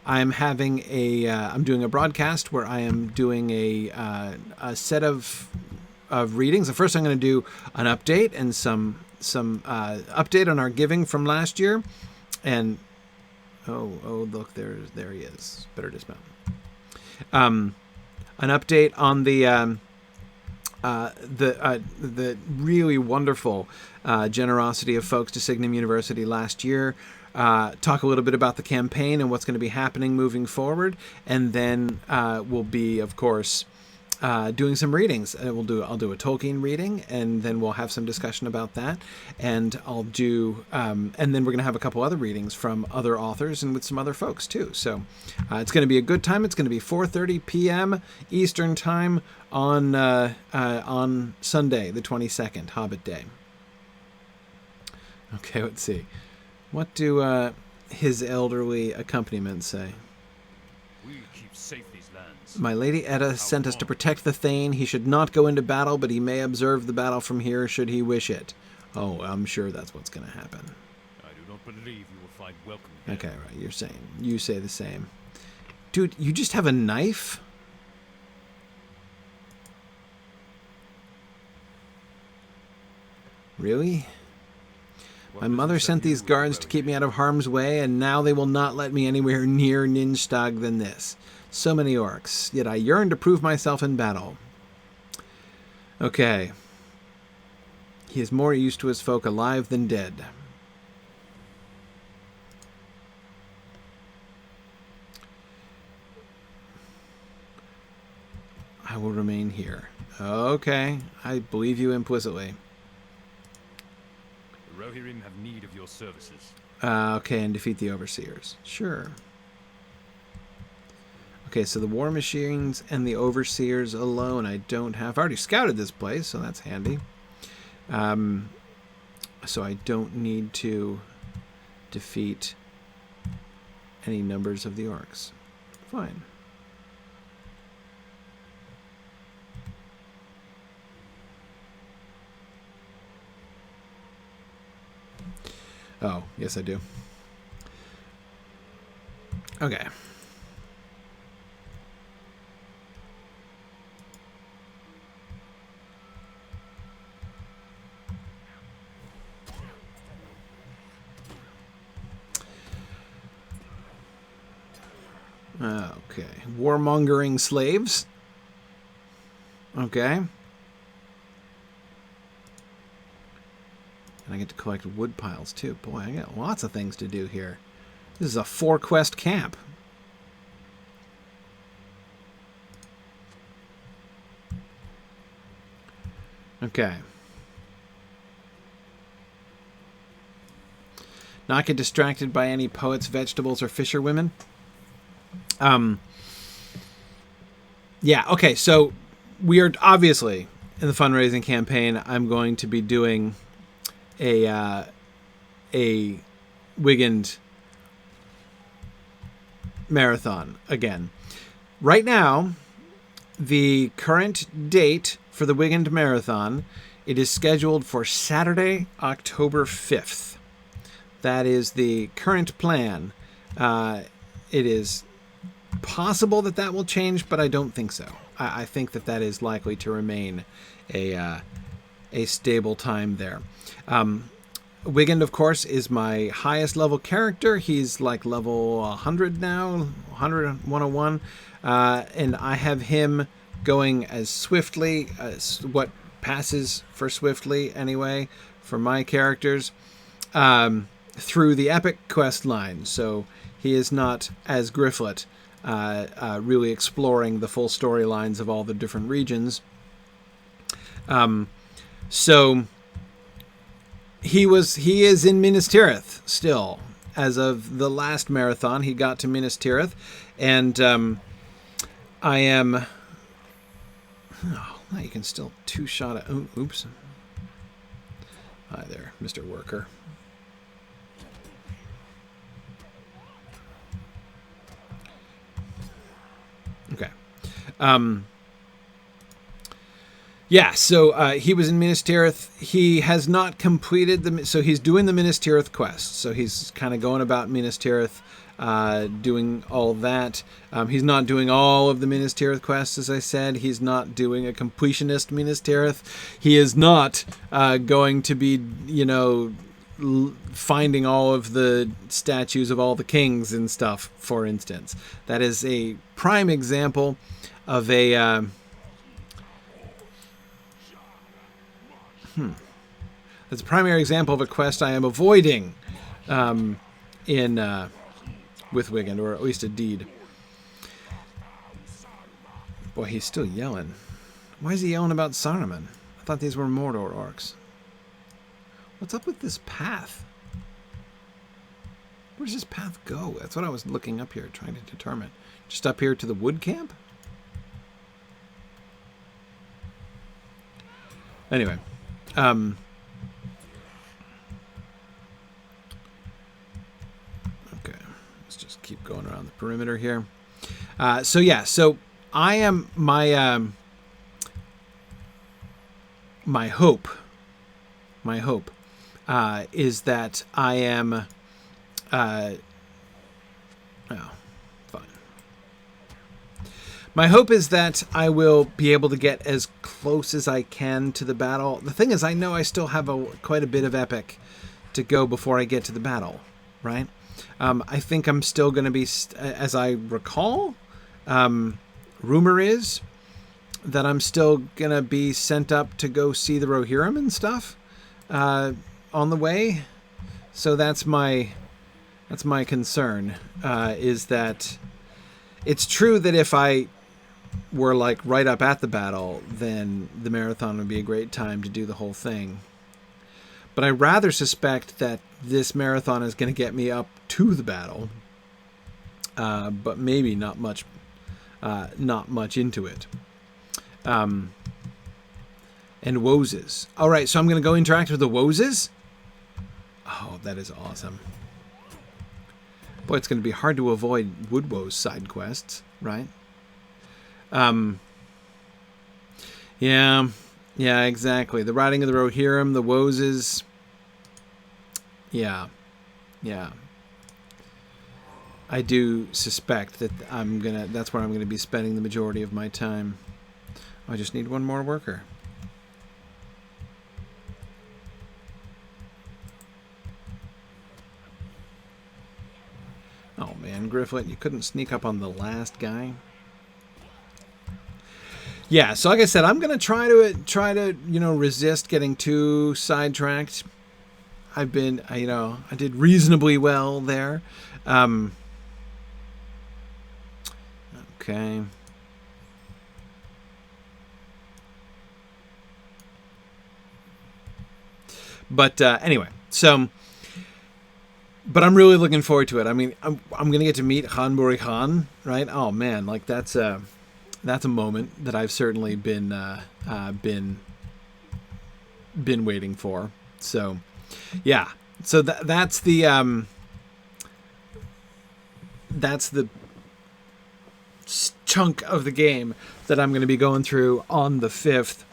I'm doing a broadcast where I am doing a set of readings. First, I'm going to do an update and some update on our giving from last year, and oh look, there he is. Better dismount. An update on the really wonderful generosity of folks to Signum University last year. Talk a little bit about the campaign and what's going to be happening moving forward, and then we'll be, of course, doing some readings. I'll do a Tolkien reading, and then we'll have some discussion about that. And I'll do, and then we're going to have a couple other readings from other authors and with some other folks too. So it's going to be a good time. It's going to be 4:30 p.m. Eastern time on Sunday, the 22nd, Hobbit Day. Okay, let's see. What do his elderly accompaniments say?
We keep safe these lands.
My Lady Edda sent us to protect the Thane. He should not go into battle, but he may observe the battle from here should he wish it. Oh, I'm sure that's what's going to happen.
I do not believe you will find welcome here.
Okay, right, you say the same. Dude, you just have a knife? Really? My mother sent these guards to keep me out of harm's way, and now they will not let me anywhere near Ninstag than this. So many orcs, yet I yearn to prove myself in battle. Okay. He is more used to his folk alive than dead. I will remain here. Okay, I believe you implicitly.
The Rohirrim have need of your services.
Okay, and defeat the overseers. Sure. Okay, so the war machines and the overseers alone I don't have. I've already scouted this place, so that's handy. So I don't need to defeat any numbers of the orcs. Fine. Oh, yes I do. Okay. Okay. Warmongering slaves. Okay. And I get to collect wood piles too. Boy, I got lots of things to do here. This is a 4-quest camp. Okay. Not get distracted by any poets, vegetables, or fisherwomen. Yeah, okay, so we are obviously in the fundraising campaign. I'm going to be doing a Wigand marathon again. Right now, the current date for the Wigand marathon, it is scheduled for Saturday, October 5th. That is the current plan. It is possible that that will change, but I don't think so. I think that that is likely to remain a stable time there. Wigand, of course, is my highest level character. He's like level 100 now, 101. And I have him going as swiftly, as what passes for swiftly anyway, for my characters, through the epic quest line. So he is not, as Gryfflet, really exploring the full storylines of all the different regions. So he is in Minas Tirith still. As of the last marathon, he got to Minas Tirith, and I am. Oh, you can still two-shot it. Oh, oops. Hi there, Mr. Worker. Okay. Yeah, so he was in Minas Tirith. He has not completed so he's doing the Minas Tirith quest. So he's kind of going about Minas Tirith, doing all that. He's not doing all of the Minas Tirith quests, as I said. He's not doing a completionist Minas Tirith. He is not going to be, finding all of the statues of all the kings and stuff, for instance. That is a prime example of a... That's a primary example of a quest I am avoiding with Wigand, or at least a deed. Boy, he's still yelling. Why is he yelling about Saruman? I thought these were Mordor orcs. What's up with this path? Where does this path go? That's what I was looking up here, trying to determine. Just up here to the wood camp? Anyway. Okay, let's just keep going around the perimeter here. So I am my hope is that I am my hope is that I will be able to get as close as I can to the battle. The thing is, I know I still have quite a bit of epic to go before I get to the battle, right? I think I'm still going to be, as I recall, rumor is that I'm still going to be sent up to go see the Rohirrim and stuff on the way. So that's my concern, is that it's true that if I were like right up at the battle, then the marathon would be a great time to do the whole thing. But I rather suspect that this marathon is going to get me up to the battle, but maybe not much into it. And Woses. All right, so I'm going to go interact with the Woses. Oh, that is awesome. Boy, it's going to be hard to avoid Woodwoe's side quests, right? Yeah, exactly. The riding of the Rohirrim, the Woses. Yeah. I do suspect that that's where I'm gonna be spending the majority of my time. I just need one more worker. Oh man, Gryfflet, you couldn't sneak up on the last guy. Yeah, so like I said, I'm gonna try to resist getting too sidetracked. I did reasonably well there. Okay. But anyway, so. But I'm really looking forward to it. I mean, I'm gonna get to meet Khan Buri Khan, right? Oh man, like that's a moment that I've certainly been waiting for. So, yeah. So that's the chunk of the game that I'm going to be going through on the 5th.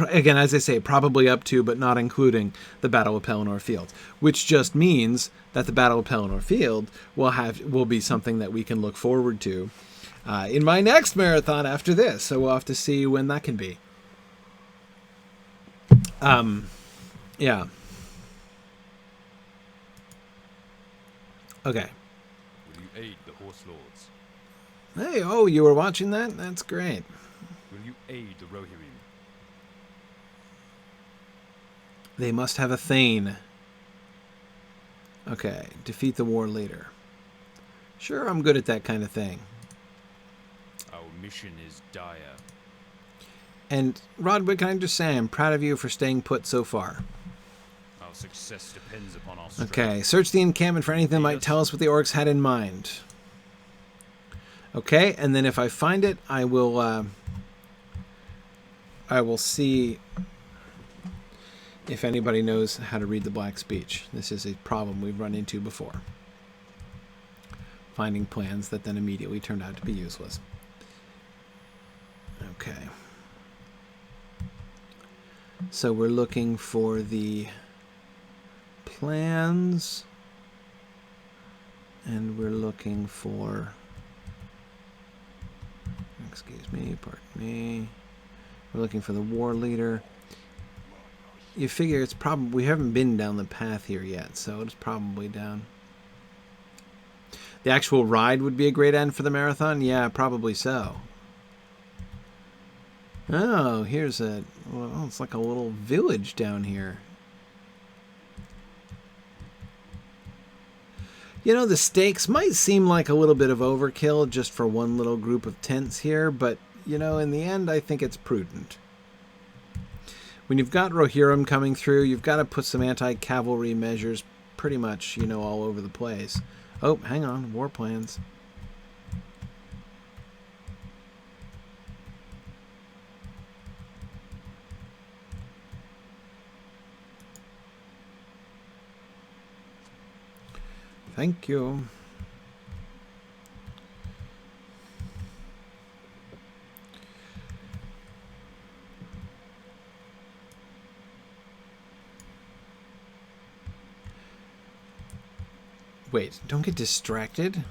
Again, as I say, probably up to, but not including, the Battle of Pelennor Field, which just means that the Battle of Pelennor Field will be something that we can look forward to in my next marathon after this. So we'll have to see when that can be. Yeah. Okay.
Will you aid the Horse Lords?
Hey, oh, you were watching that? That's great.
Will you aid the Rohirrim?
They must have a Thane. Okay, defeat the war leader. Sure, I'm good at that kind of thing.
Our mission is dire.
And, Rodwood, can I just say I'm proud of you for staying put so far.
Our success depends upon our strength.
Okay, search the encampment for anything that might tell us what the orcs had in mind. Okay, and then if I find it, I will see if anybody knows how to read the Black Speech. This is a problem we've run into before. Finding plans that then immediately turned out to be useless. Okay. So we're looking for the plans, and we're looking for, excuse me, pardon me, we're looking for the war leader. You figure it's probably, we haven't been down the path here yet, so it's probably down. The actual ride would be a great end for the marathon? Yeah, probably so. Oh, here's well, it's like a little village down here. You know, the stakes might seem like a little bit of overkill just for one little group of tents here, but, you know, in the end, I think it's prudent. When you've got Rohirrim coming through, you've got to put some anti-cavalry measures pretty much, you know, all over the place. Oh, hang on, war plans. Thank you. Wait, don't get distracted.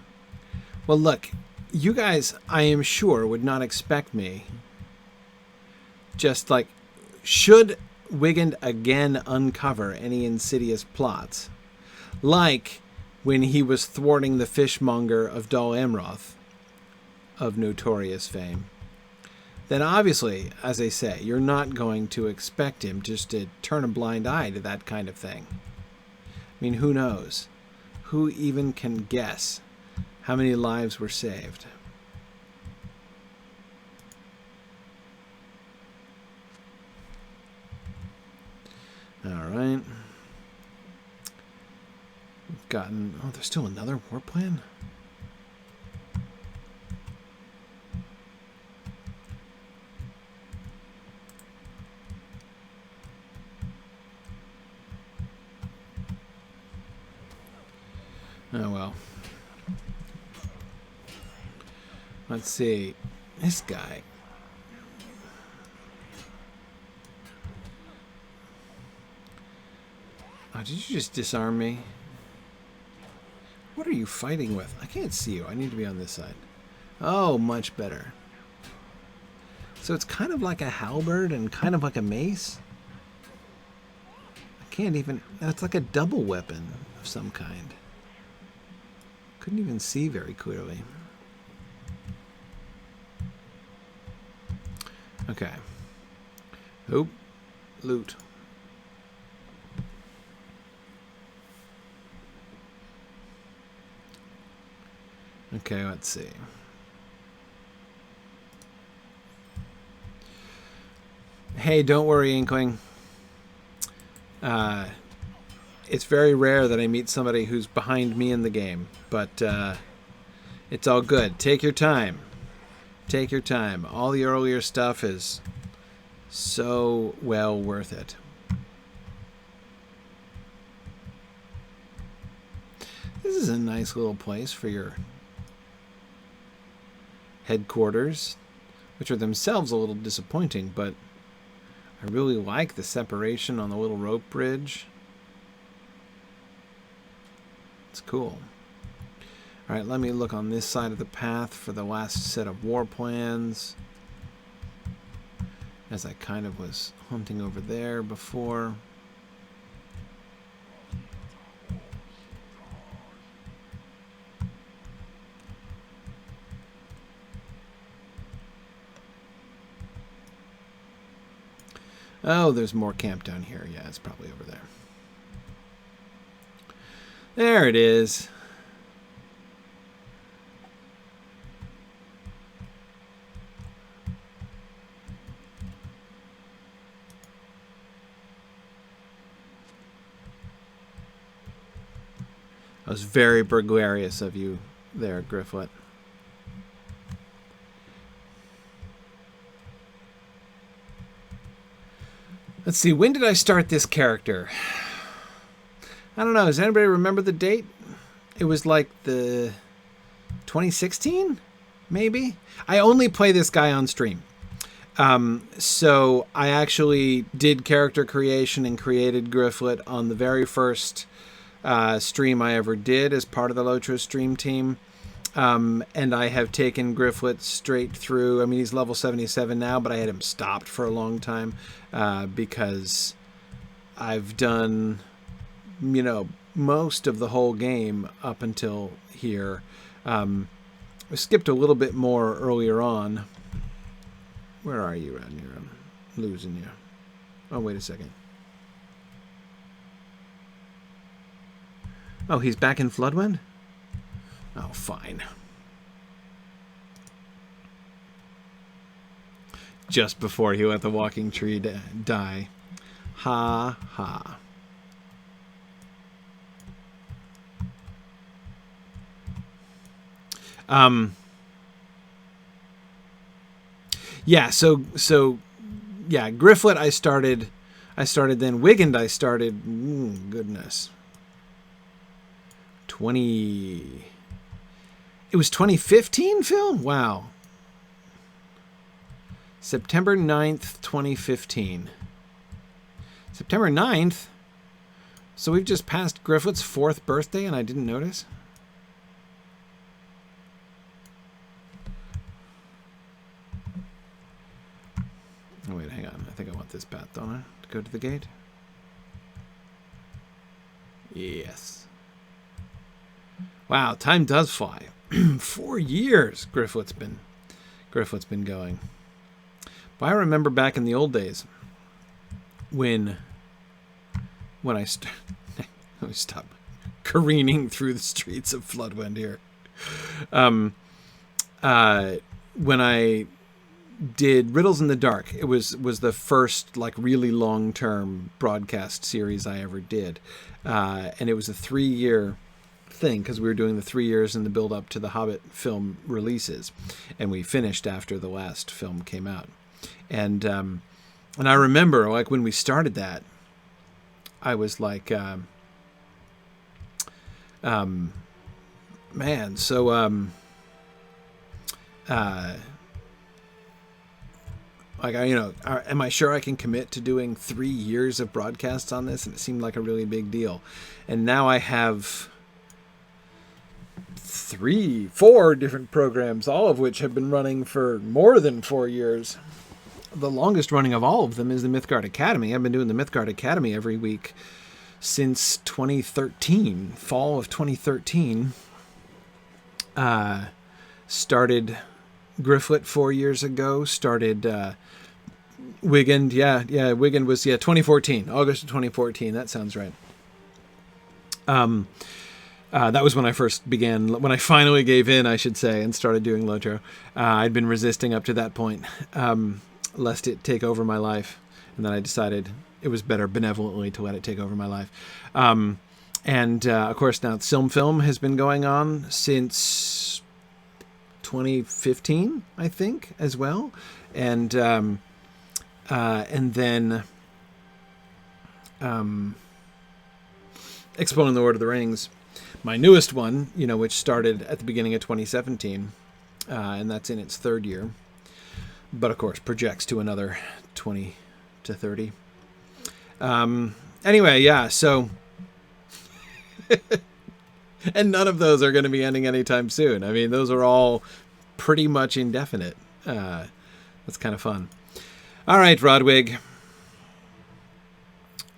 Well, look, you guys, I am sure, would not expect me. Just like, should Wigand again uncover any insidious plots, like when he was thwarting the fishmonger of Dol Amroth, of notorious fame, then obviously, as I say, you're not going to expect him just to turn a blind eye to that kind of thing. I mean, who knows? Who even can guess how many lives were saved? gotten... Oh, there's still another war plan? Oh, well. Let's see. This guy. Oh, did you just disarm me? What are you fighting with? I can't see you. I need to be on this side. Oh, much better. So it's kind of like a halberd and kind of like a mace. I can't even... It's like a double weapon of some kind. Couldn't even see very clearly. Okay. Oop. Loot. Okay, let's see. Hey, don't worry, Inkling. It's very rare that I meet somebody who's behind me in the game, but it's all good. Take your time. Take your time. All the earlier stuff is so well worth it. This is a nice little place for your headquarters, which are themselves a little disappointing, but I really like the separation on the little rope bridge. It's cool. All right, let me look on this side of the path for the last set of war plans, as I kind of was hunting over there before. Oh, there's more camp down here. Yeah, it's probably over there. There it is. I was very burglarious of you there, Gryfflet. Let's see, when did I start this character? I don't know. Does anybody remember the date? It was like the 2016, maybe? I only play this guy on stream. So I actually did character creation and created Gryfflet on the very first stream I ever did as part of the Lotro stream team. And I have taken Gryfflet straight through. I mean, he's level 77 now, but I had him stopped for a long time because I've done, you know, most of the whole game up until here. I skipped a little bit more earlier on. Where are you, Radnir? I'm losing you. Oh, wait a second. Oh, he's back in Floodwend? Oh, fine. Just before he let the walking tree die. Ha ha. Yeah, so yeah, Gryfflet I started then Wigand I started goodness. It was 2015, Phil? Wow. September 9th, 2015. September 9th? So we've just passed Gryfflet's 4th birthday and I didn't notice? Oh, wait, hang on. I think I want this path, don't I? To go to the gate? Yes. Wow, time does fly. 4 years Gryfflet's been going. But I remember back in the old days when I stop careening through the streets of Floodwend here. When I did Riddles in the Dark, it was the first like really long-term broadcast series I ever did. And it was a 3-year thing because we were doing the 3 years in the build up to the Hobbit film releases, and we finished after the last film came out. And I remember, like, when we started that, I was like, man, so like, am I sure I can commit to doing 3 years of broadcasts on this? And it seemed like a really big deal. And now I have 4 different programs, all of which have been running for more than 4 years. The longest running of all of them is the Mythgard Academy. I've been doing the Mythgard Academy every week since 2013, fall of 2013. Started Gryfflet 4 years ago. Started Wiggin. Yeah, Wiggin was 2014, August of 2014. That sounds right. That was when I first began, when I finally gave in, I should say, and started doing Lotro. I'd been resisting up to that point, lest it take over my life. And then I decided it was better benevolently to let it take over my life. And of course, now Silm Film has been going on since 2015, I think, as well. And then Exploring the Lord of the Rings, my newest one, which started at the beginning of 2017, and that's in its 3rd year, but of course projects to another 20 to 30. Anyway, yeah, so and none of those are going to be ending anytime soon. I mean, those are all pretty much indefinite. That's kind of fun. All right, Rodwig.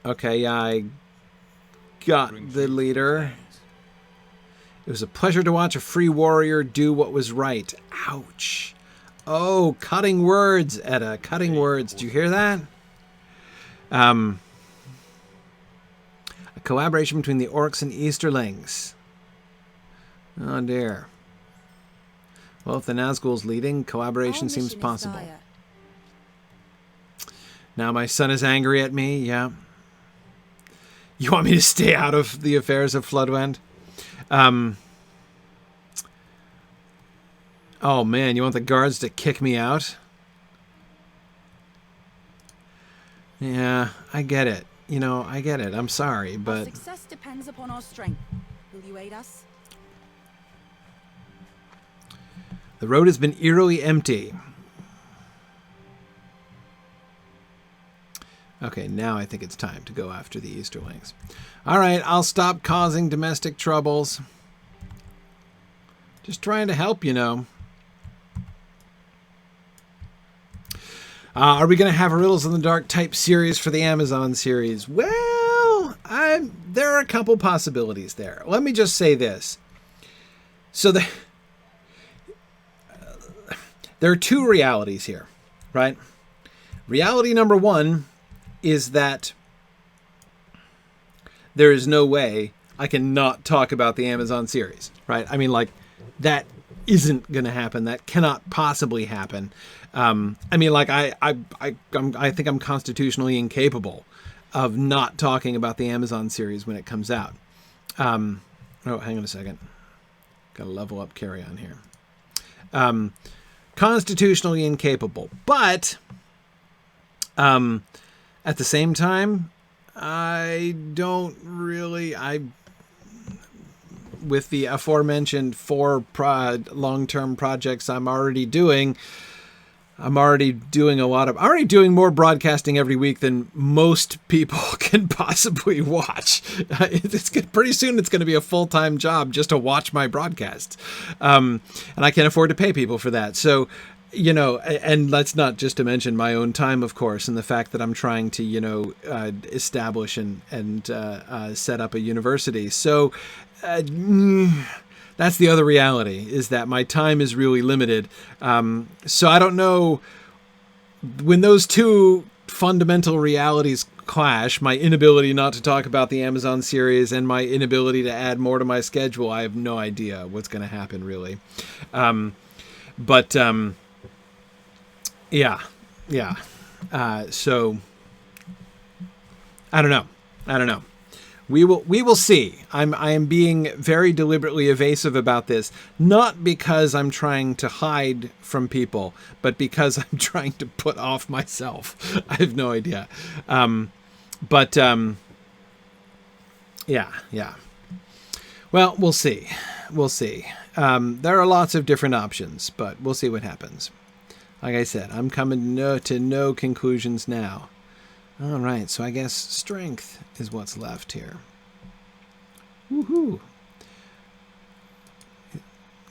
Okay, I got the leader. It was a pleasure to watch a free warrior do what was right. Ouch. Oh, cutting words, Edda. Cutting words. Did you hear that? A collaboration between the Orcs and Easterlings. Oh, dear. Well, if the Nazgûl's leading, collaboration seems possible. Now my son is angry at me, yeah. You want me to stay out of the affairs of Floodwend? Oh, man, you want the guards to kick me out? Yeah, I get it. I get it. I'm sorry, but...
Our success depends upon our strength. Will you aid us?
The road has been eerily empty. Okay, now I think it's time to go after the Easterlings. All right, I'll stop causing domestic troubles. Just trying to help, Are we going to have a Riddles in the Dark type series for the Amazon series? Well, there are a couple possibilities there. Let me just say this. So there are 2 realities here, right? Reality number 1 is that there is no way I can not talk about the Amazon series, right? I mean, like, that isn't going to happen. That cannot possibly happen. I mean, like, I think I'm constitutionally incapable of not talking about the Amazon series when it comes out. Oh, hang on a second. Got to level up carry on here. Constitutionally incapable, but at the same time, I don't really, with the aforementioned 4 long-term projects I'm already doing more broadcasting every week than most people can possibly watch. Pretty soon it's going to be a full-time job just to watch my broadcasts. And I can't afford to pay people for that. So, and that's not just to mention my own time, of course, and the fact that I'm trying to, establish and set up a university. So, that's the other reality, is that my time is really limited. So I don't know, when those 2 fundamental realities clash, my inability not to talk about the Amazon series and my inability to add more to my schedule, I have no idea what's going to happen, really. Yeah. So I don't know. We will see. I am being very deliberately evasive about this, not because I'm trying to hide from people, but because I'm trying to put off myself. I have no idea. Yeah. Well, we'll see. We'll see. There are lots of different options, but we'll see what happens. Like I said, I'm coming to no conclusions now. All right, so I guess strength is what's left here. Woohoo!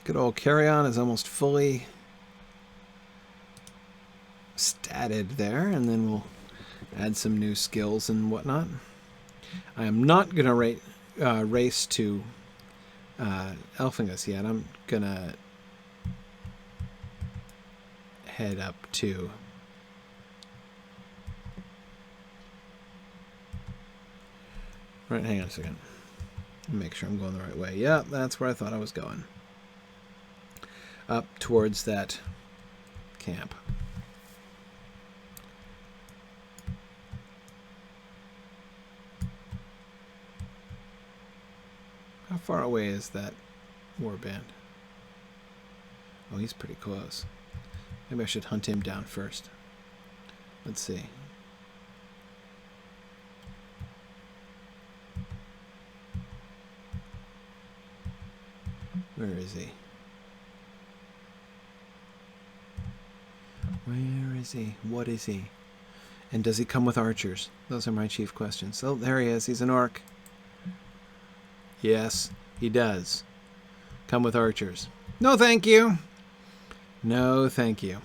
Good old carry-on is almost fully statted there, and then we'll add some new skills and whatnot. I am not going to race to Elfingus yet. I'm going to head up to... Right, hang on a second. Make sure I'm going the right way. Yeah, that's where I thought I was going. Up towards that camp. How far away is that warband? Oh, he's pretty close. Maybe I should hunt him down first. Let's see. Where is he? Where is he? What is he? And does he come with archers? Those are my chief questions. Oh, there he is. He's an orc. Yes, he does. Come with archers. No, thank you. No, thank you.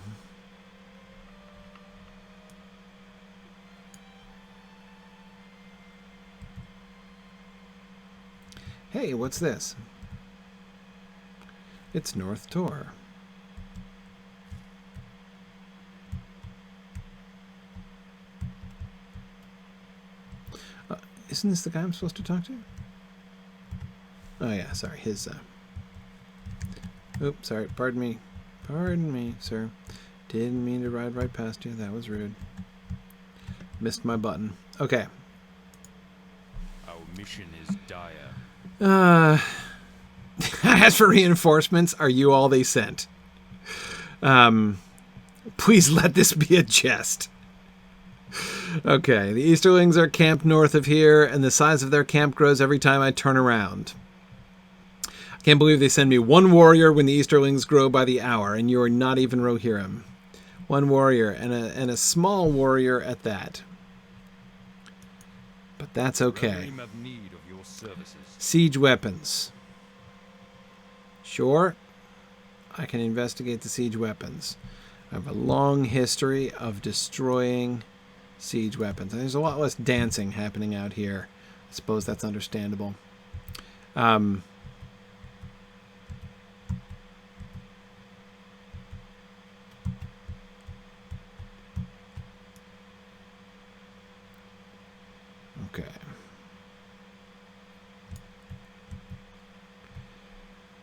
Hey, what's this? It's North Tor. Isn't this the guy I'm supposed to talk to? Oh yeah, sorry, his, oops, sorry, pardon me, sir. Didn't mean to ride right past you, that was rude. Missed my button. Okay.
Our mission is dire.
As for reinforcements, are you all they sent? Please let this be a jest. Okay, the Easterlings are camped north of here, and the size of their camp grows every time I turn around. I can't believe they send me one warrior when the Easterlings grow by the hour, and you are not even Rohirrim. One warrior, and a small warrior at that. But that's okay.
Rohirrim have need of your services.
Siege weapons. Sure, I can investigate the siege weapons. I have a long history of destroying siege weapons. And there's a lot less dancing happening out here. I suppose that's understandable. Okay.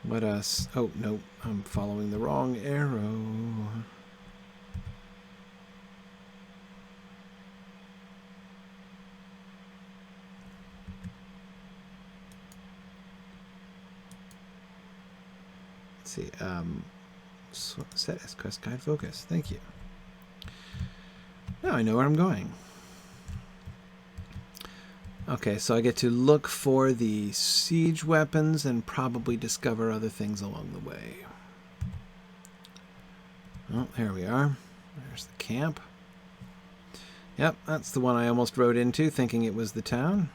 Let us... Oh, no. I'm following the wrong arrow. Let's see. Set as quest guide focus. Thank you. Now I know where I'm going. Okay, so I get to look for the siege weapons and probably discover other things along the way. Oh, there we are. There's the camp. Yep, that's the one I almost rode into, thinking it was the town.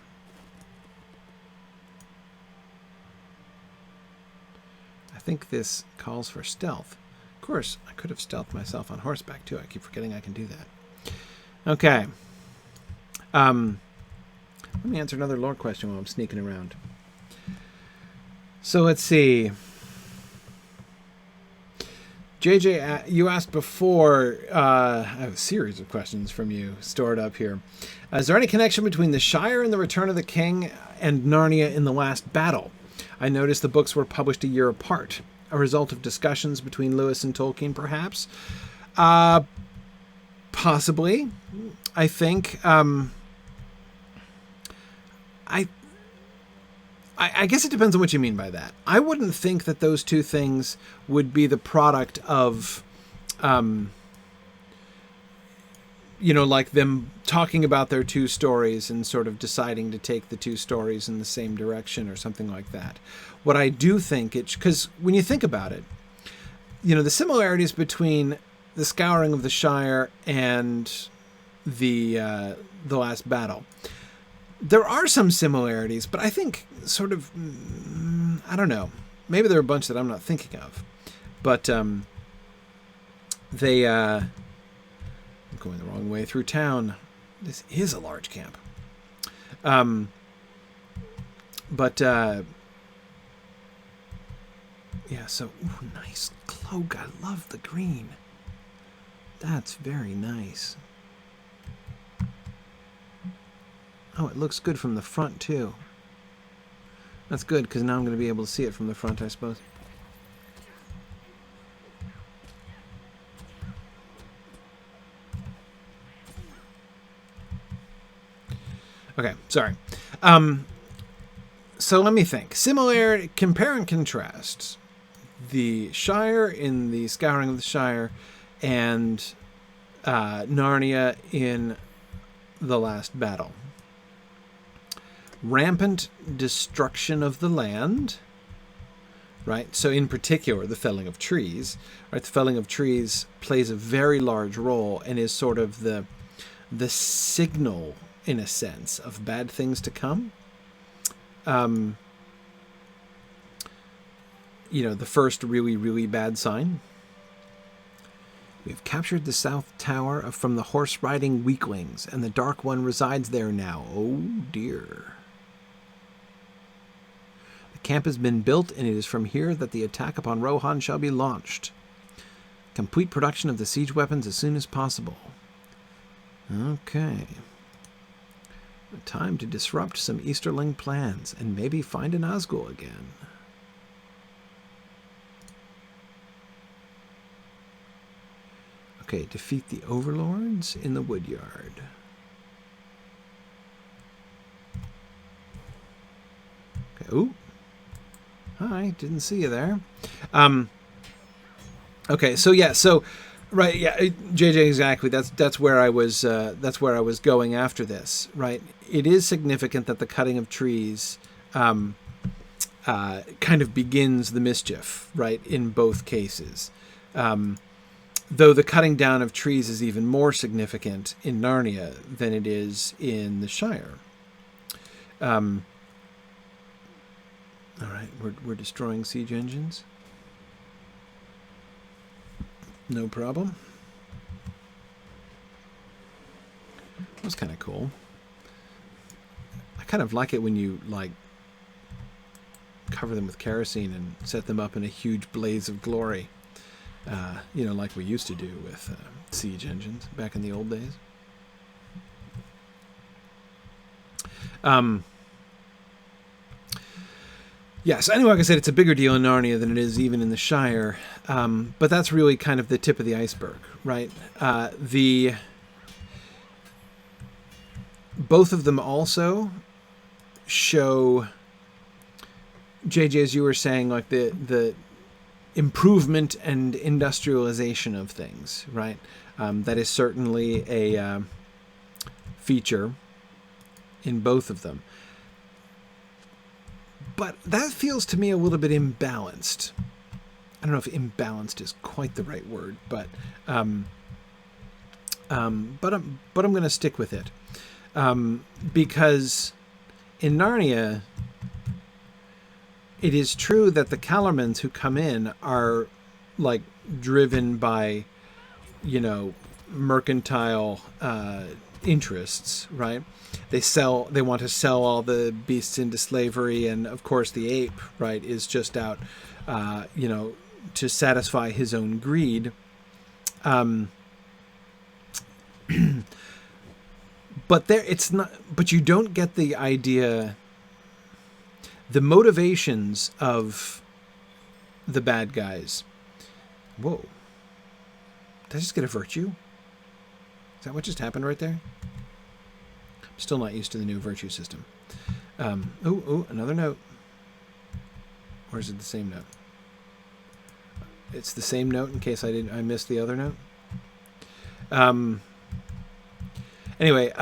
I think this calls for stealth. Of course, I could have stealthed myself on horseback, too. I keep forgetting I can do that. Okay. Let me answer another lore question while I'm sneaking around. So let's see. JJ, you asked before, I have a series of questions from you stored up here. Is there any connection between the Shire and the Return of the King and Narnia in the Last Battle? I noticed the books were published a year apart. A result of discussions between Lewis and Tolkien, perhaps? Possibly. I think... I guess it depends on what you mean by that. I wouldn't think that those two things would be the product of, like them talking about their two stories and sort of deciding to take the two stories in the same direction or something like that. What I do think because when you think about it, the similarities between the Scouring of the Shire and the last battle, there are some similarities, but I think sort of, I don't know, maybe there are a bunch that I'm not thinking of, but I'm going the wrong way through town. This is a large camp. Yeah, so, ooh, nice cloak. I love the green. That's very nice. Oh, it looks good from the front, too. That's good, because now I'm going to be able to see it from the front, I suppose. Okay, sorry. So let me think. Similar, compare and contrast the Shire in the Scouring of the Shire and Narnia in the last battle. Rampant destruction of the land, right? So in particular, the felling of trees, right? The felling of trees plays a very large role and is sort of the signal, in a sense, of bad things to come. The first really, really bad sign. We've captured the South Tower from the horse-riding weaklings, and the Dark One resides there now. Oh, dear. The camp has been built, and it is from here that the attack upon Rohan shall be launched. Complete production of the siege weapons as soon as possible. Okay. Time to disrupt some Easterling plans, and maybe find a Nazgûl again. Okay, defeat the overlords in the woodyard. Okay, ooh. Hi, didn't see you there. Okay, so yeah, right, yeah, JJ, exactly. That's where I was going after this, right? It is significant that the cutting of trees kind of begins the mischief, right, in both cases. Though the cutting down of trees is even more significant in Narnia than it is in the Shire. All right, we're destroying siege engines. No problem. That's kind of cool. I kind of like it when you, cover them with kerosene and set them up in a huge blaze of glory. Like we used to do with siege engines back in the old days. Yes, anyway, like I said, it's a bigger deal in Narnia than it is even in the Shire. But that's really kind of the tip of the iceberg, right? Both of them also show, JJ, as you were saying, like the improvement and industrialization of things, right? That is certainly a feature in both of them. But that feels to me a little bit imbalanced. I don't know if imbalanced is quite the right word, but I'm going to stick with it. Because in Narnia, it is true that the Calormans who come in are driven by, mercantile interests, right? They want to sell all the beasts into slavery, and of course the ape, right, is just out, to satisfy his own greed. But but you don't get the idea, the motivations of the bad guys. Whoa. Did I just get a virtue? Is that what just happened right there? I'm still not used to the new virtue system. Another note. Or is it the same note? It's the same note in case I missed the other note. Anyway,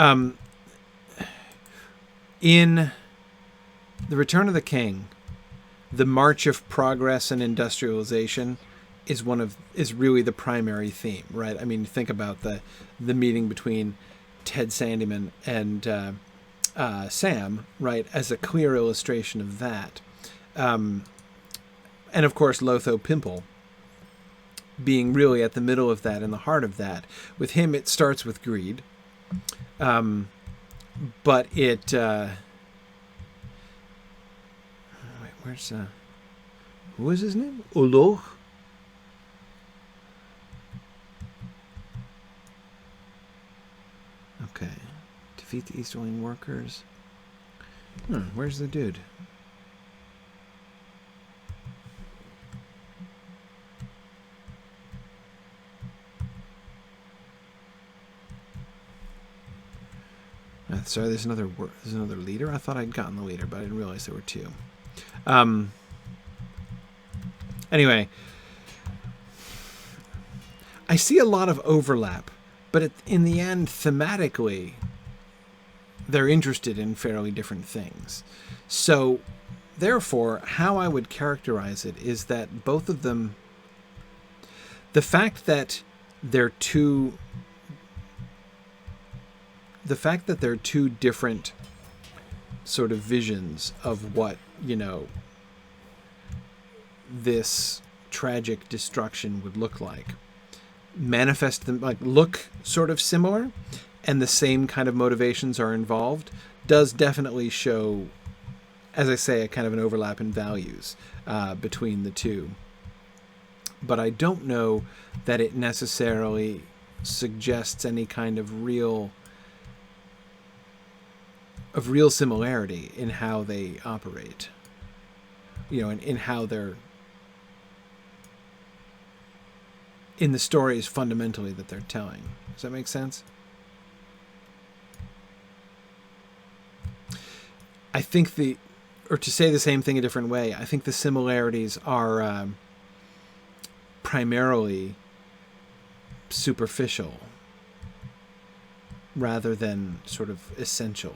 in The Return of the King, the march of progress and industrialization is really the primary theme, right? I mean, think about the meeting between Ted Sandyman and Sam, right, as a clear illustration of that. And of course, Lotho Pimple being really at the middle of that, in the heart of that. With him, it starts with greed. But it... wait, where's... who is his name? Oloch? Okay. Defeat the Easterling workers. Where's the dude? Sorry, there's another leader. I thought I'd gotten the leader, but I didn't realize there were two. Anyway, I see a lot of overlap, but in the end, thematically, they're interested in fairly different things. So, therefore, how I would characterize it is that both of them, the fact that they're two different sort of visions of what, this tragic destruction would look like, manifest them, look sort of similar, and the same kind of motivations are involved, does definitely show, as I say, a kind of an overlap in values between the two. But I don't know that it necessarily suggests any kind of real similarity in how they operate, in how they're in the stories fundamentally that they're telling. Does that make sense? I think or to say the same thing a different way, I think the similarities are primarily superficial rather than sort of essential.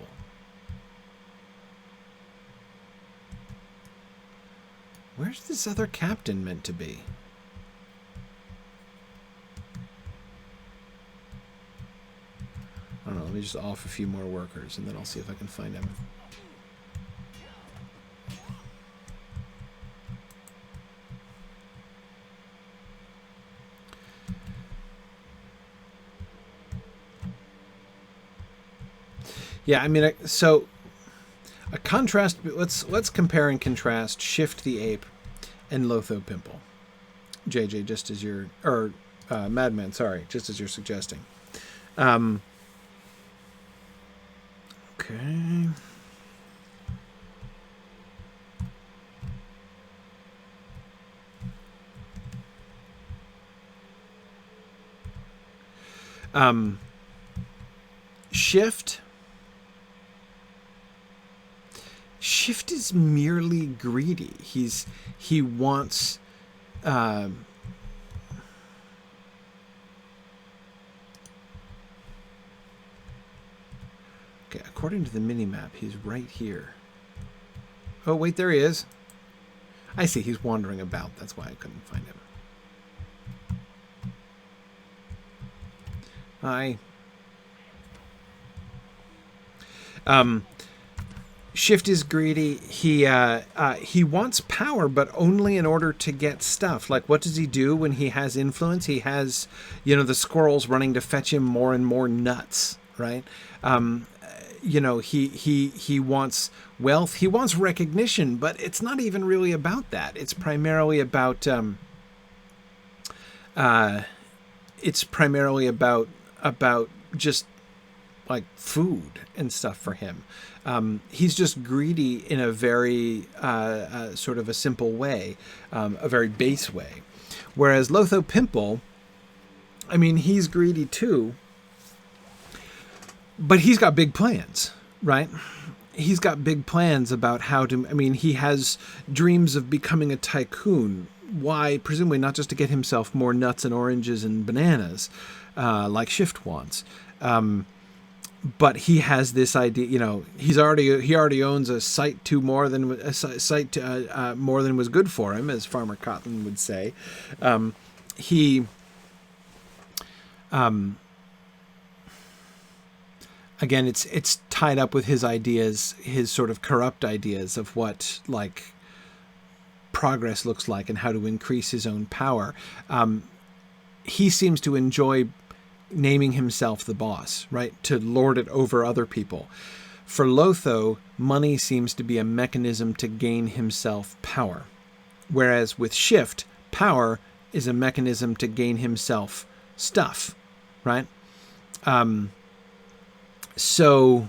Where's this other captain meant to be? I don't know, let me just off a few more workers and then I'll see if I can find him. Yeah, I mean, so a contrast. Let's compare and contrast Shift the Ape and Lotho Pimple. JJ, just as you're, or Madman, sorry, just as you're suggesting. Okay. Shift is merely greedy. He wants okay, according to the mini-map, he's right here. Oh, wait, there he is. I see, he's wandering about. That's why I couldn't find him. Hi. Shift is greedy. He wants power, but only in order to get stuff. Like, what does he do when he has influence? He has, the squirrels running to fetch him more and more nuts, right? He wants wealth. He wants recognition, but it's not even really about that. It's primarily about just like food and stuff for him. He's just greedy in a very sort of a simple way, a very base way. Whereas Lotho Pimple, I mean, he's greedy too, but he's got big plans, right? he's got big plans about how to, I mean, he has dreams of becoming a tycoon. Why? Presumably not just to get himself more nuts and oranges and bananas, like Shift wants. But he has this idea, you know, he already owns a sight more than was good for him, as Farmer Cotton would say. Again, it's tied up with his ideas, his sort of corrupt ideas of what, like, progress looks like and how to increase his own power. He seems to enjoy naming himself the boss, right? To lord it over other people. For Lotho, money seems to be a mechanism to gain himself power. Whereas with Shift, power is a mechanism to gain himself stuff, right? So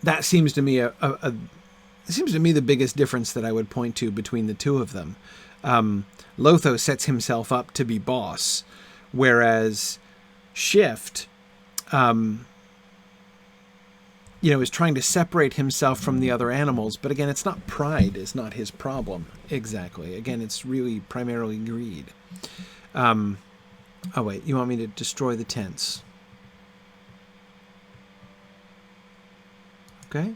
that seems to me it seems to me the biggest difference that I would point to between the two of them. Lotho sets himself up to be boss, whereas Shift, is trying to separate himself from the other animals. But again, it's not pride is not his problem exactly. Again, it's really primarily greed. Oh wait, you want me to destroy the tents? Okay,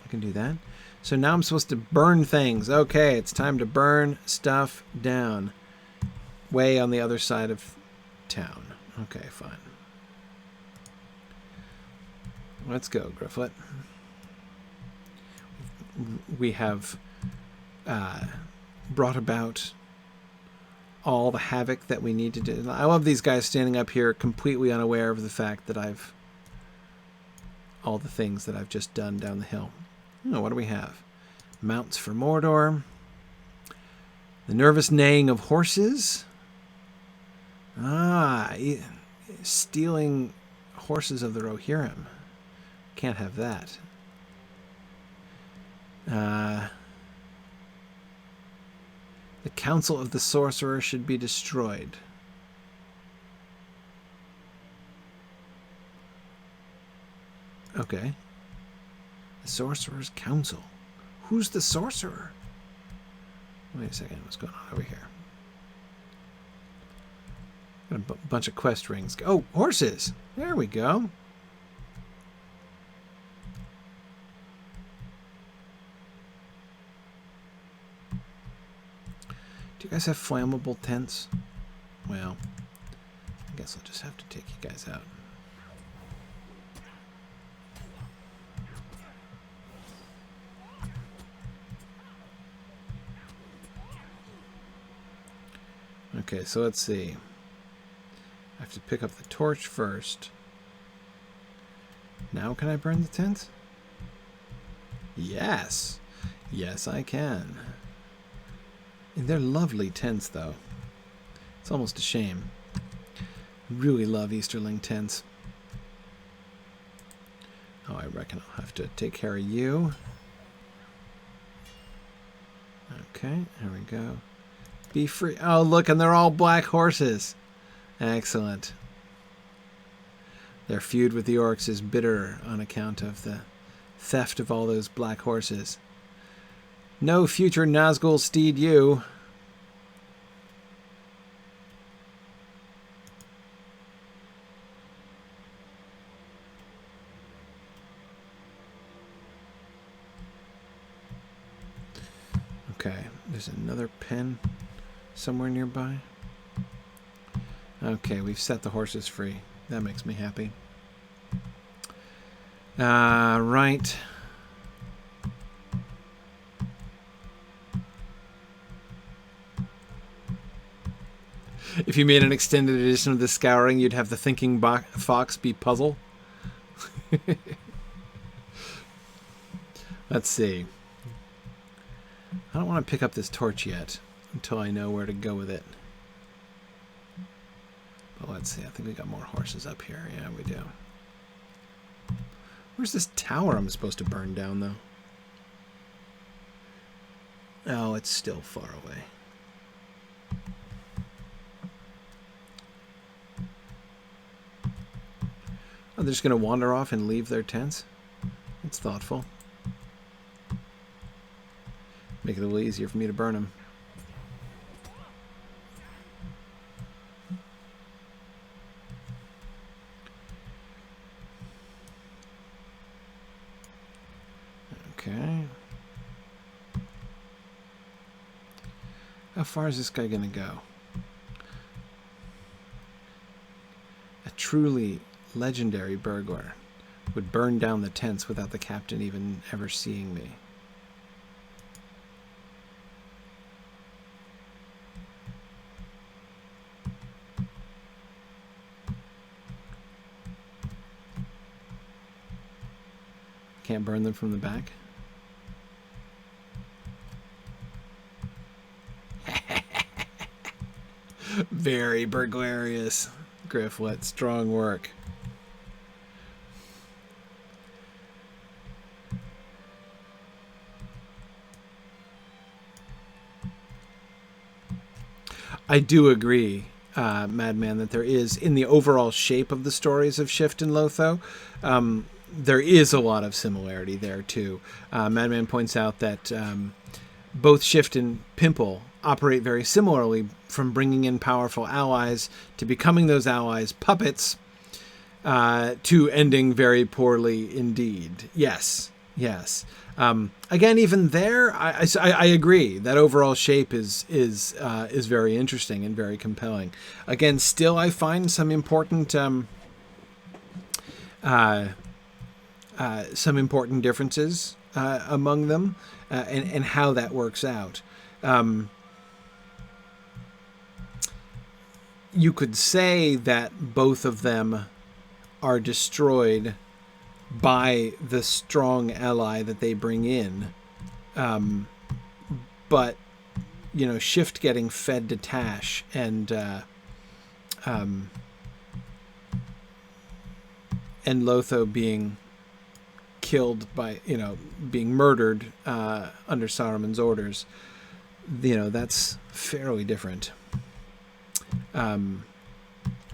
I can do that. So now I'm supposed to burn things. Okay, it's time to burn stuff down. Way on the other side of town. Okay, fine. Let's go, Gryfflet. We have brought about all the havoc that we need to do. I love these guys standing up here completely unaware of the fact that all the things that I've just done down the hill. Oh, what do we have? Mounts for Mordor. The nervous neighing of horses. Stealing horses of the Rohirrim. Can't have that. The Council of the Sorcerer should be destroyed. Okay. The Sorcerer's Council. Who's the Sorcerer? Wait a second. What's going on over here? Got a bunch of quest rings. Oh, horses. There we go. Do you guys have flammable tents? Well, I guess I'll just have to take you guys out. Okay, so let's see. I have to pick up the torch first. Now can I burn the tent? Yes. Yes, I can. And they're lovely tents, though. It's almost a shame. I really love Easterling tents. Oh, I reckon I'll have to take care of you. Okay, there we go. Be free. Oh, look, and they're all black horses. Excellent. Their feud with the Orcs is bitter on account of the theft of all those black horses. No future Nazgûl steed you. Okay, there's another pen somewhere nearby. Okay, we've set the horses free. That makes me happy. Right. If you made an extended edition of the Scouring, you'd have the Thinking Fox be Puzzle. Let's see. I don't want to pick up this torch yet until I know where to go with it. But let's see. I think we got more horses up here. Yeah, we do. Where's this tower I'm supposed to burn down, though? Oh, it's still far away. Oh, they're just going to wander off and leave their tents? thoughtful. Make it a little easier for me to burn them. Okay. How far is this guy going to go? A truly legendary burglar would burn down the tents without the captain even ever seeing me. Can't burn them from the back? Very burglarious, Gryfflet. Strong work. I do agree, Madman, that there is, in the overall shape of the stories of Shift and Lotho, there is a lot of similarity there, too. Madman points out that both Shift and Pimple operate very similarly, from bringing in powerful allies to becoming those allies' puppets, to ending very poorly indeed. Yes, yes. Again, even there, I agree that overall shape is very interesting and very compelling. Again, still I find some important differences among them, and how that works out. You could say that both of them are destroyed by the strong ally that they bring in. But, you know, Shift getting fed to Tash and Lotho being killed by, you know, being murdered under Saruman's orders, you know, that's fairly different. I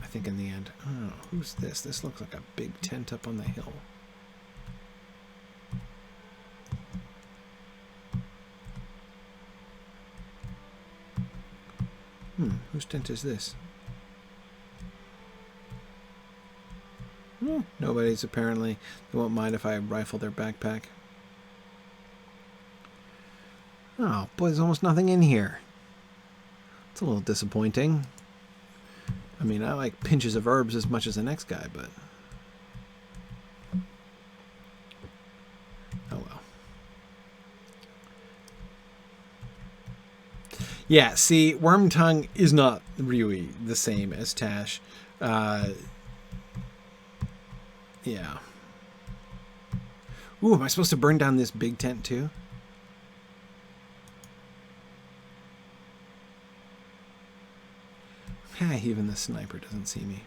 think in the end, oh, who's this? This looks like a big tent up on the hill. Whose tent is this? Nobody's apparently. They won't mind if I rifle their backpack. Oh, boy, there's almost nothing in here. It's a little disappointing. I mean, I like pinches of herbs as much as the next guy, but... oh well. Yeah, see, Wormtongue is not really the same as Tash. Yeah. Ooh, am I supposed to burn down this big tent too? Even the sniper doesn't see me.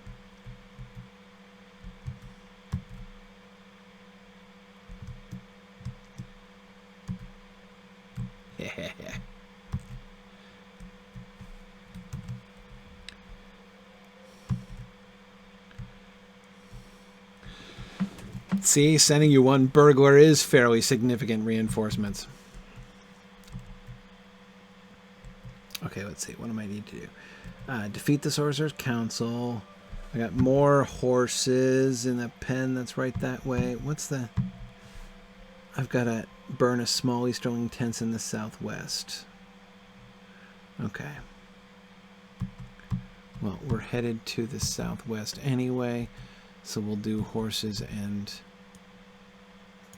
See, sending you one burglar is fairly significant reinforcements. Okay, let's see. What do I need to do? Defeat the Sorcerer's Council. I got more horses in the pen that's right that way. What's the... I've got to burn a small Easterling tents in the southwest. Okay. Well, we're headed to the southwest anyway, so we'll do horses and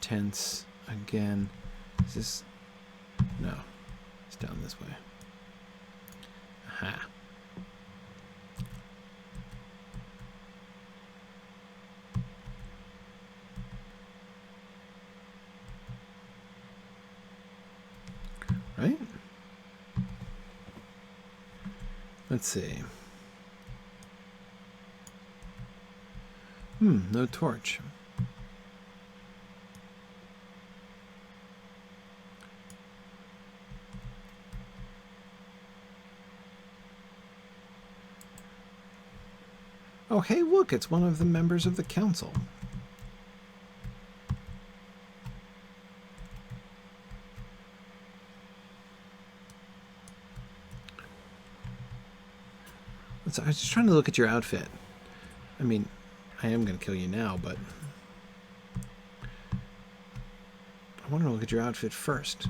tents again. Is this... no. It's down this way. Aha. Right? Let's see. No torch. Oh, hey, look, it's one of the members of the council. I was just trying to look at your outfit. I mean, I am going to kill you now, but I want to look at your outfit first.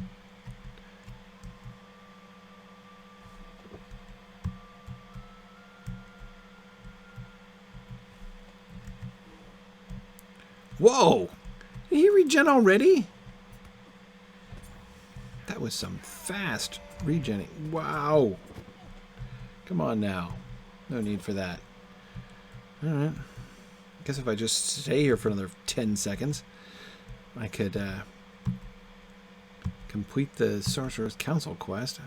Whoa! Did he regen already? That was some fast regening. Wow! Come on now. No need for that. Alright. I guess if I just stay here for another 10 seconds, I could complete the Sorcerer's Council quest.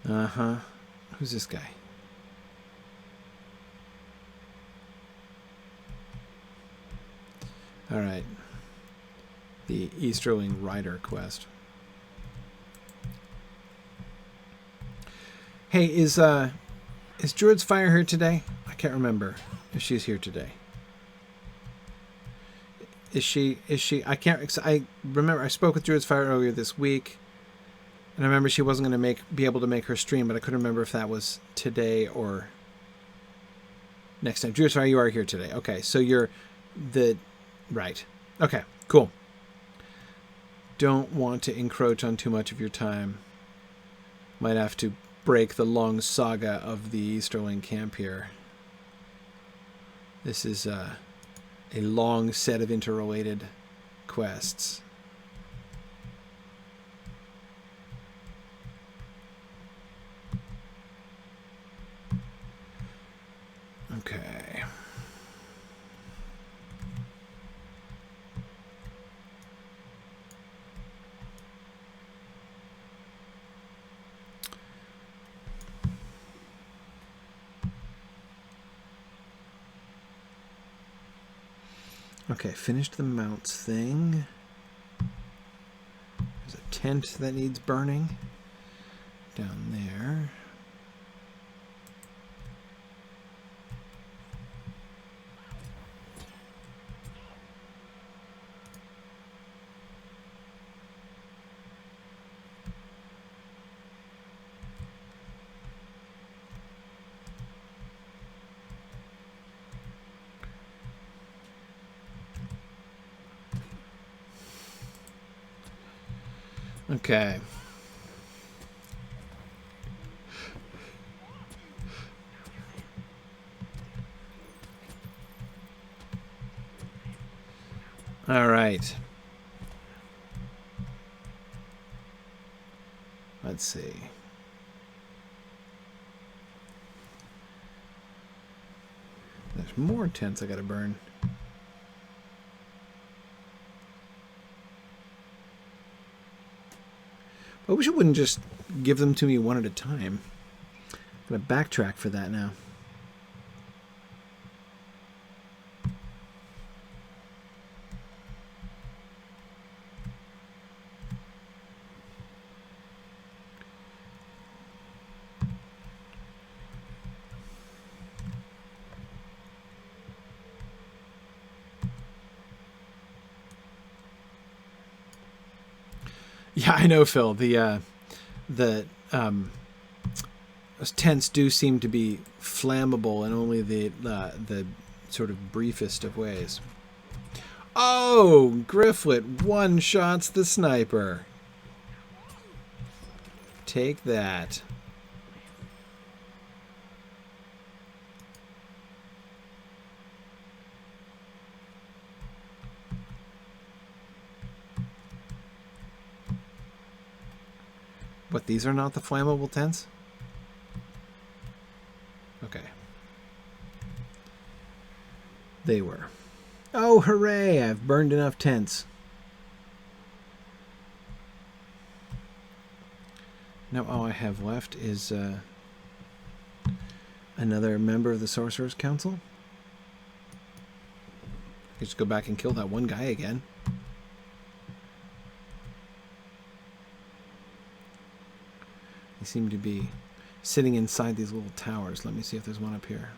Uh-huh. Who's this guy? Alright. The Easterling Rider quest. Hey, is Druid's Fire here today? I can't remember if she's here today. Is she? I remember I spoke with Druid's Fire earlier this week, and I remember she wasn't going to be able to make her stream, but I couldn't remember if that was today or next time. Druid's Fire, you are here today. Okay, so you're right. Okay, cool. Don't want to encroach on too much of your time. Might have to break the long saga of the Easterling camp here. This is a long set of interrelated quests. Okay. Okay, finished the mounts thing. There's a tent that needs burning down there. Okay. All right. Let's see. There's more tents I gotta burn. I wish it wouldn't just give them to me one at a time. I'm going to backtrack for that now. Yeah, I know, Phil. The tents do seem to be flammable in only the sort of briefest of ways. Oh, Gryfflet one-shots the sniper. Take that. What, these are not the flammable tents? Okay. They were. Oh, hooray! I've burned enough tents. Now all I have left is another member of the Sorcerer's Council. I could just go back and kill that one guy again. They seem to be sitting inside these little towers. Let me see if there's one up here.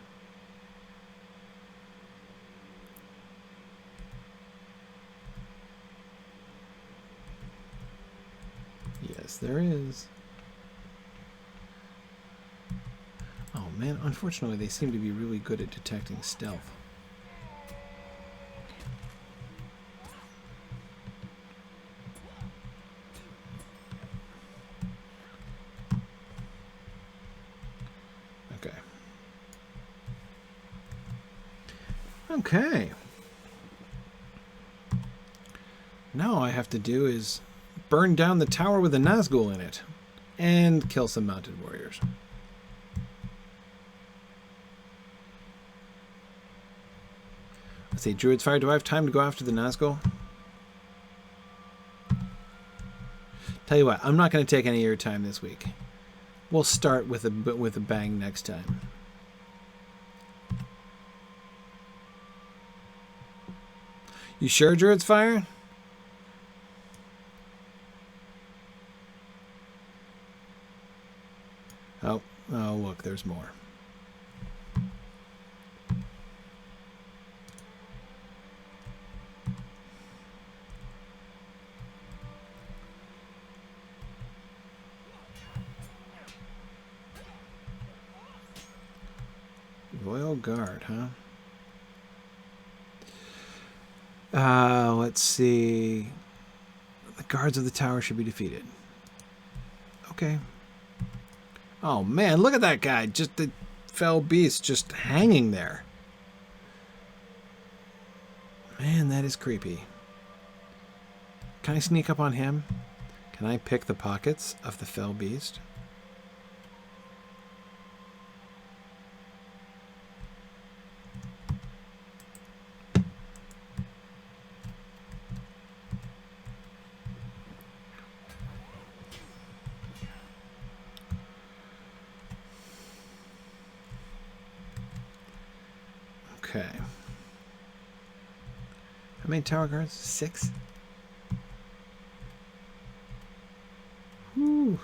Yes, there is. man, unfortunately they seem to be really good at detecting stealth. Okay. Okay. Now all I have to do is burn down the tower with a Nazgûl in it and kill some mounted warriors. Let's see, Druid's Fire, do I have time to go after the Nazgûl? Tell you what, I'm not going to take any of your time this week. We'll start with a bang next time. You sure, Druid's Fire? Oh, look, there's more. Royal Guard, huh? Let's see. The guards of the tower should be defeated. Okay. Oh, man, look at that guy. Just the fell beast just hanging there. Man, that is creepy. Can I sneak up on him? Can I pick the pockets of the fell beast? Okay. How many tower guards? 6? Whew.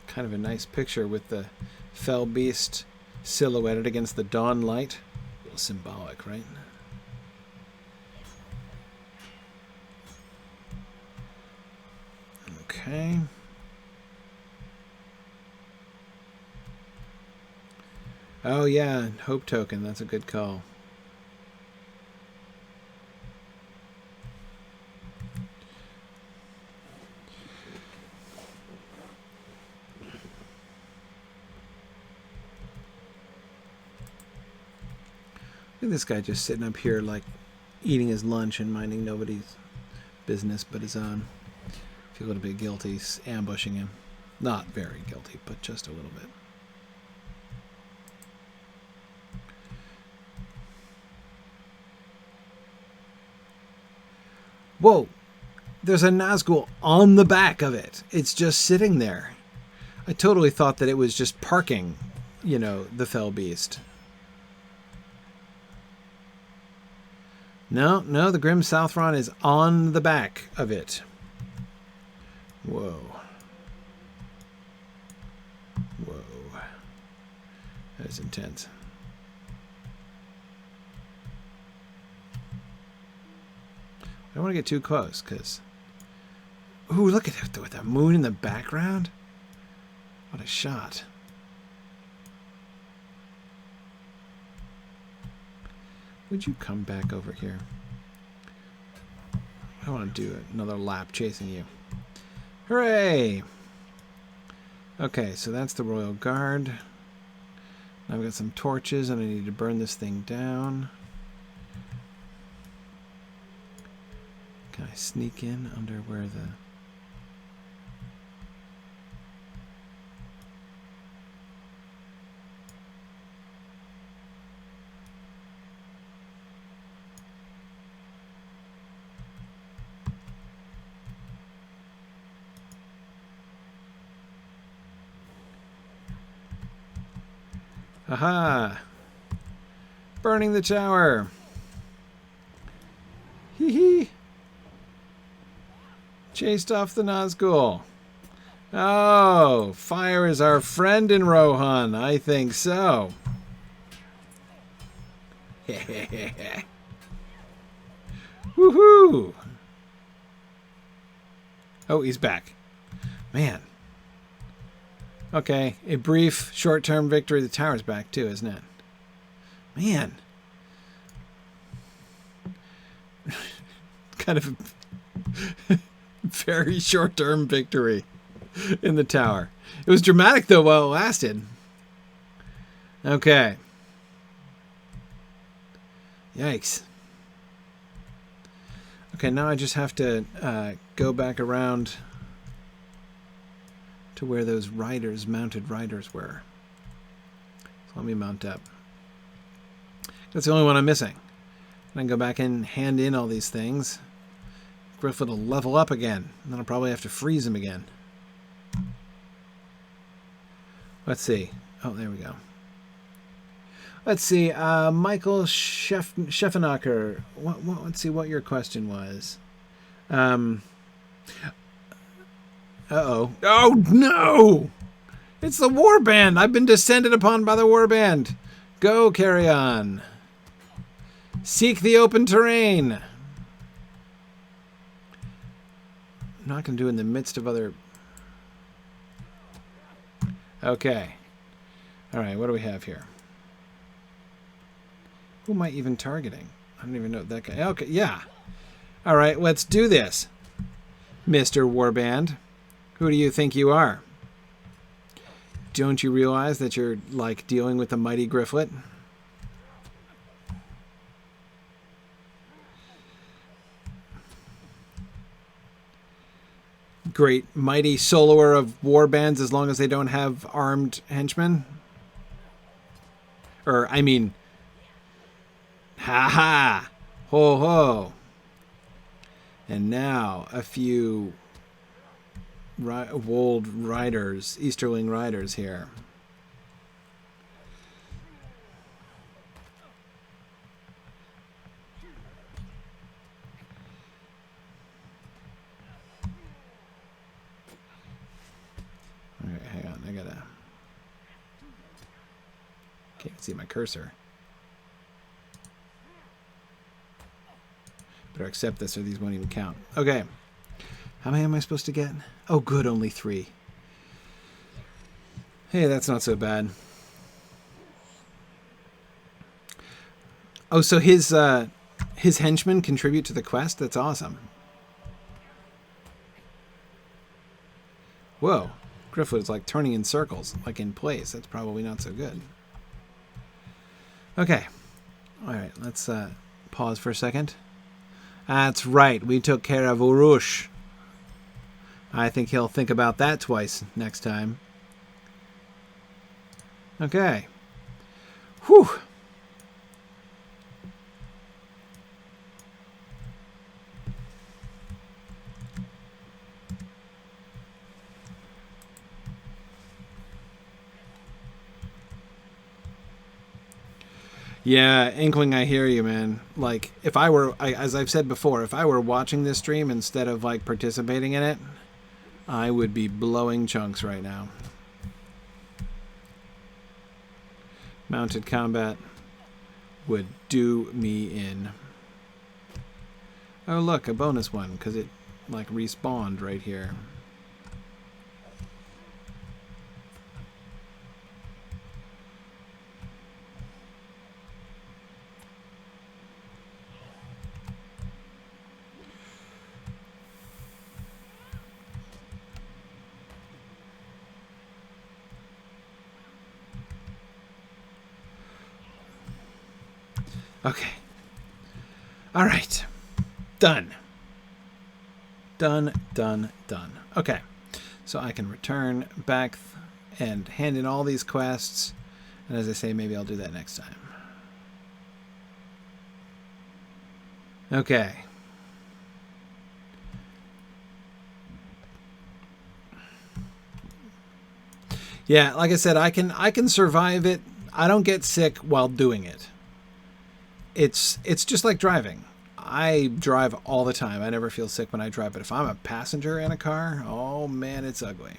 Kind of a nice picture with the fell beast silhouetted against the dawn light. A little symbolic, right? Okay. Oh yeah, hope token. That's a good call. Look at this guy just sitting up here like eating his lunch and minding nobody's business but his own. Feel a little bit guilty ambushing him. Not very guilty, but just a little bit. Whoa, there's a Nazgûl on the back of it. It's just sitting there. I totally thought that it was just parking, you know, the fell beast. No, the Grim Southron is on the back of it. Whoa. Whoa. That is intense. I don't want to get too close, because... Ooh, look at it with the moon in the background. What a shot. Would you come back over here? I want to do another lap chasing you. Hooray! Okay, so that's the Royal Guard. Now I've got some torches, and I need to burn this thing down. Can I sneak in under where the... Aha! Burning the tower! Hee hee! Chased off the Nazgûl. Oh, fire is our friend in Rohan. I think so. Woohoo! Oh, he's back. Man. Okay, a brief, short-term victory. The tower's back too, isn't it? Man. Kind of a very short-term victory in the tower. It was dramatic, though, while it lasted. Okay. Yikes. Okay, now I just have to go back around to where those riders, mounted riders, were. So let me mount up. That's the only one I'm missing. And I can go back and hand in all these things. Gryfflet will level up again. And then I'll probably have to freeze him again. Let's see. Oh, there we go. Let's see. Michael Scheffenacher. Let's see what your question was. Uh-oh. Oh, no! It's the warband! I've been descended upon by the warband! Go, carry on. Seek the open terrain! I'm not going to do it in the midst of other... Okay. Alright, what do we have here? Who am I even targeting? I don't even know that guy. Okay, yeah. Alright, let's do this. Mr. Warband. Who do you think you are? Don't you realize that you're, like, dealing with the mighty Gryfflet? Great mighty soloer of warbands as long as they don't have armed henchmen? Or, I mean... Ha-ha! Ho-ho! And now, a few... Wold riders, Easterling riders here. Alright, hang on, I gotta... Can't see my cursor. Better accept this or these won't even count. Okay. How many am I supposed to get? Oh, good, only 3. Hey, that's not so bad. Oh, so his henchmen contribute to the quest? That's awesome. Whoa. Gryfflet is like turning in circles, like in place. That's probably not so good. Okay. All right, let's pause for a second. That's right. We took care of Urush. I think he'll think about that twice next time. Okay. Whew. Yeah, Inkling, I hear you, man. Like, if I were, as I've said before, if I were watching this stream instead of, like, participating in it, I would be blowing chunks right now. Mounted combat would do me in. Oh, look, a bonus one, because it, like, respawned right here. Okay. All right. Done. Done, done, done. Okay. So I can return back and hand in all these quests. And as I say, maybe I'll do that next time. Okay. Yeah, like I said, I can survive it. I don't get sick while doing it. It's just like driving. I drive all the time. I never feel sick when I drive. But if I'm a passenger in a car, oh man, it's ugly.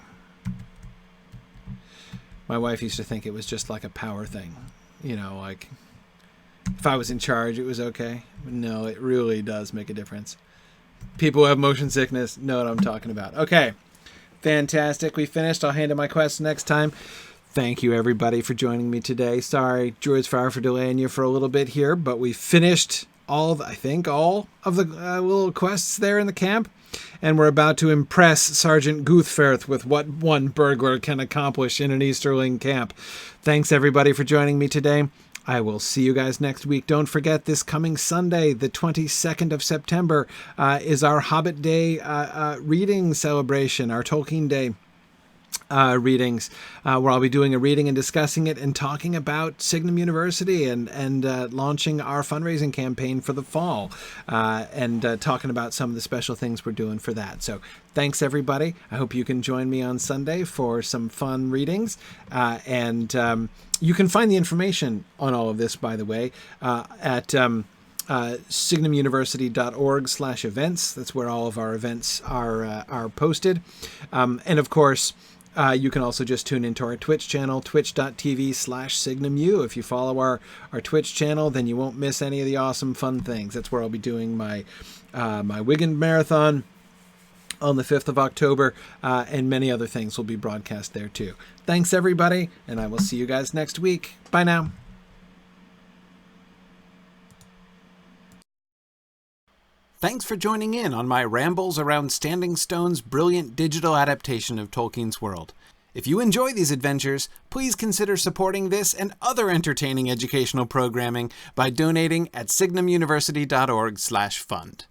My wife used to think it was just like a power thing. You know, like if I was in charge, it was okay. But no, it really does make a difference. People who have motion sickness know what I'm talking about. Okay. Fantastic. We finished. I'll handle my quests next time. Thank you, everybody, for joining me today. Sorry, Druid's Fire, for delaying you for a little bit here, but we finished all of the little quests there in the camp, and we're about to impress Sergeant Guthferth with what one burglar can accomplish in an Easterling camp. Thanks, everybody, for joining me today. I will see you guys next week. Don't forget, this coming Sunday, the 22nd of September, is our Hobbit Day reading celebration, our Tolkien Day readings, where I'll be doing a reading and discussing it and talking about Signum University and launching our fundraising campaign for the fall, and talking about some of the special things we're doing for that. So thanks, everybody. I hope you can join me on Sunday for some fun readings, and you can find the information on all of this, by the way, at signumuniversity.org/events. That's where all of our events are posted. And of course, you can also just tune into our Twitch channel, twitch.tv/SignumU. If you follow our Twitch channel, then you won't miss any of the awesome fun things. That's where I'll be doing my Wigan Marathon on the 5th of October, and many other things will be broadcast there too. Thanks, everybody, and I will see you guys next week. Bye now. Thanks for joining in on my rambles around Standing Stone's brilliant digital adaptation of Tolkien's world. If you enjoy these adventures, please consider supporting this and other entertaining educational programming by donating at signumuniversity.org/fund.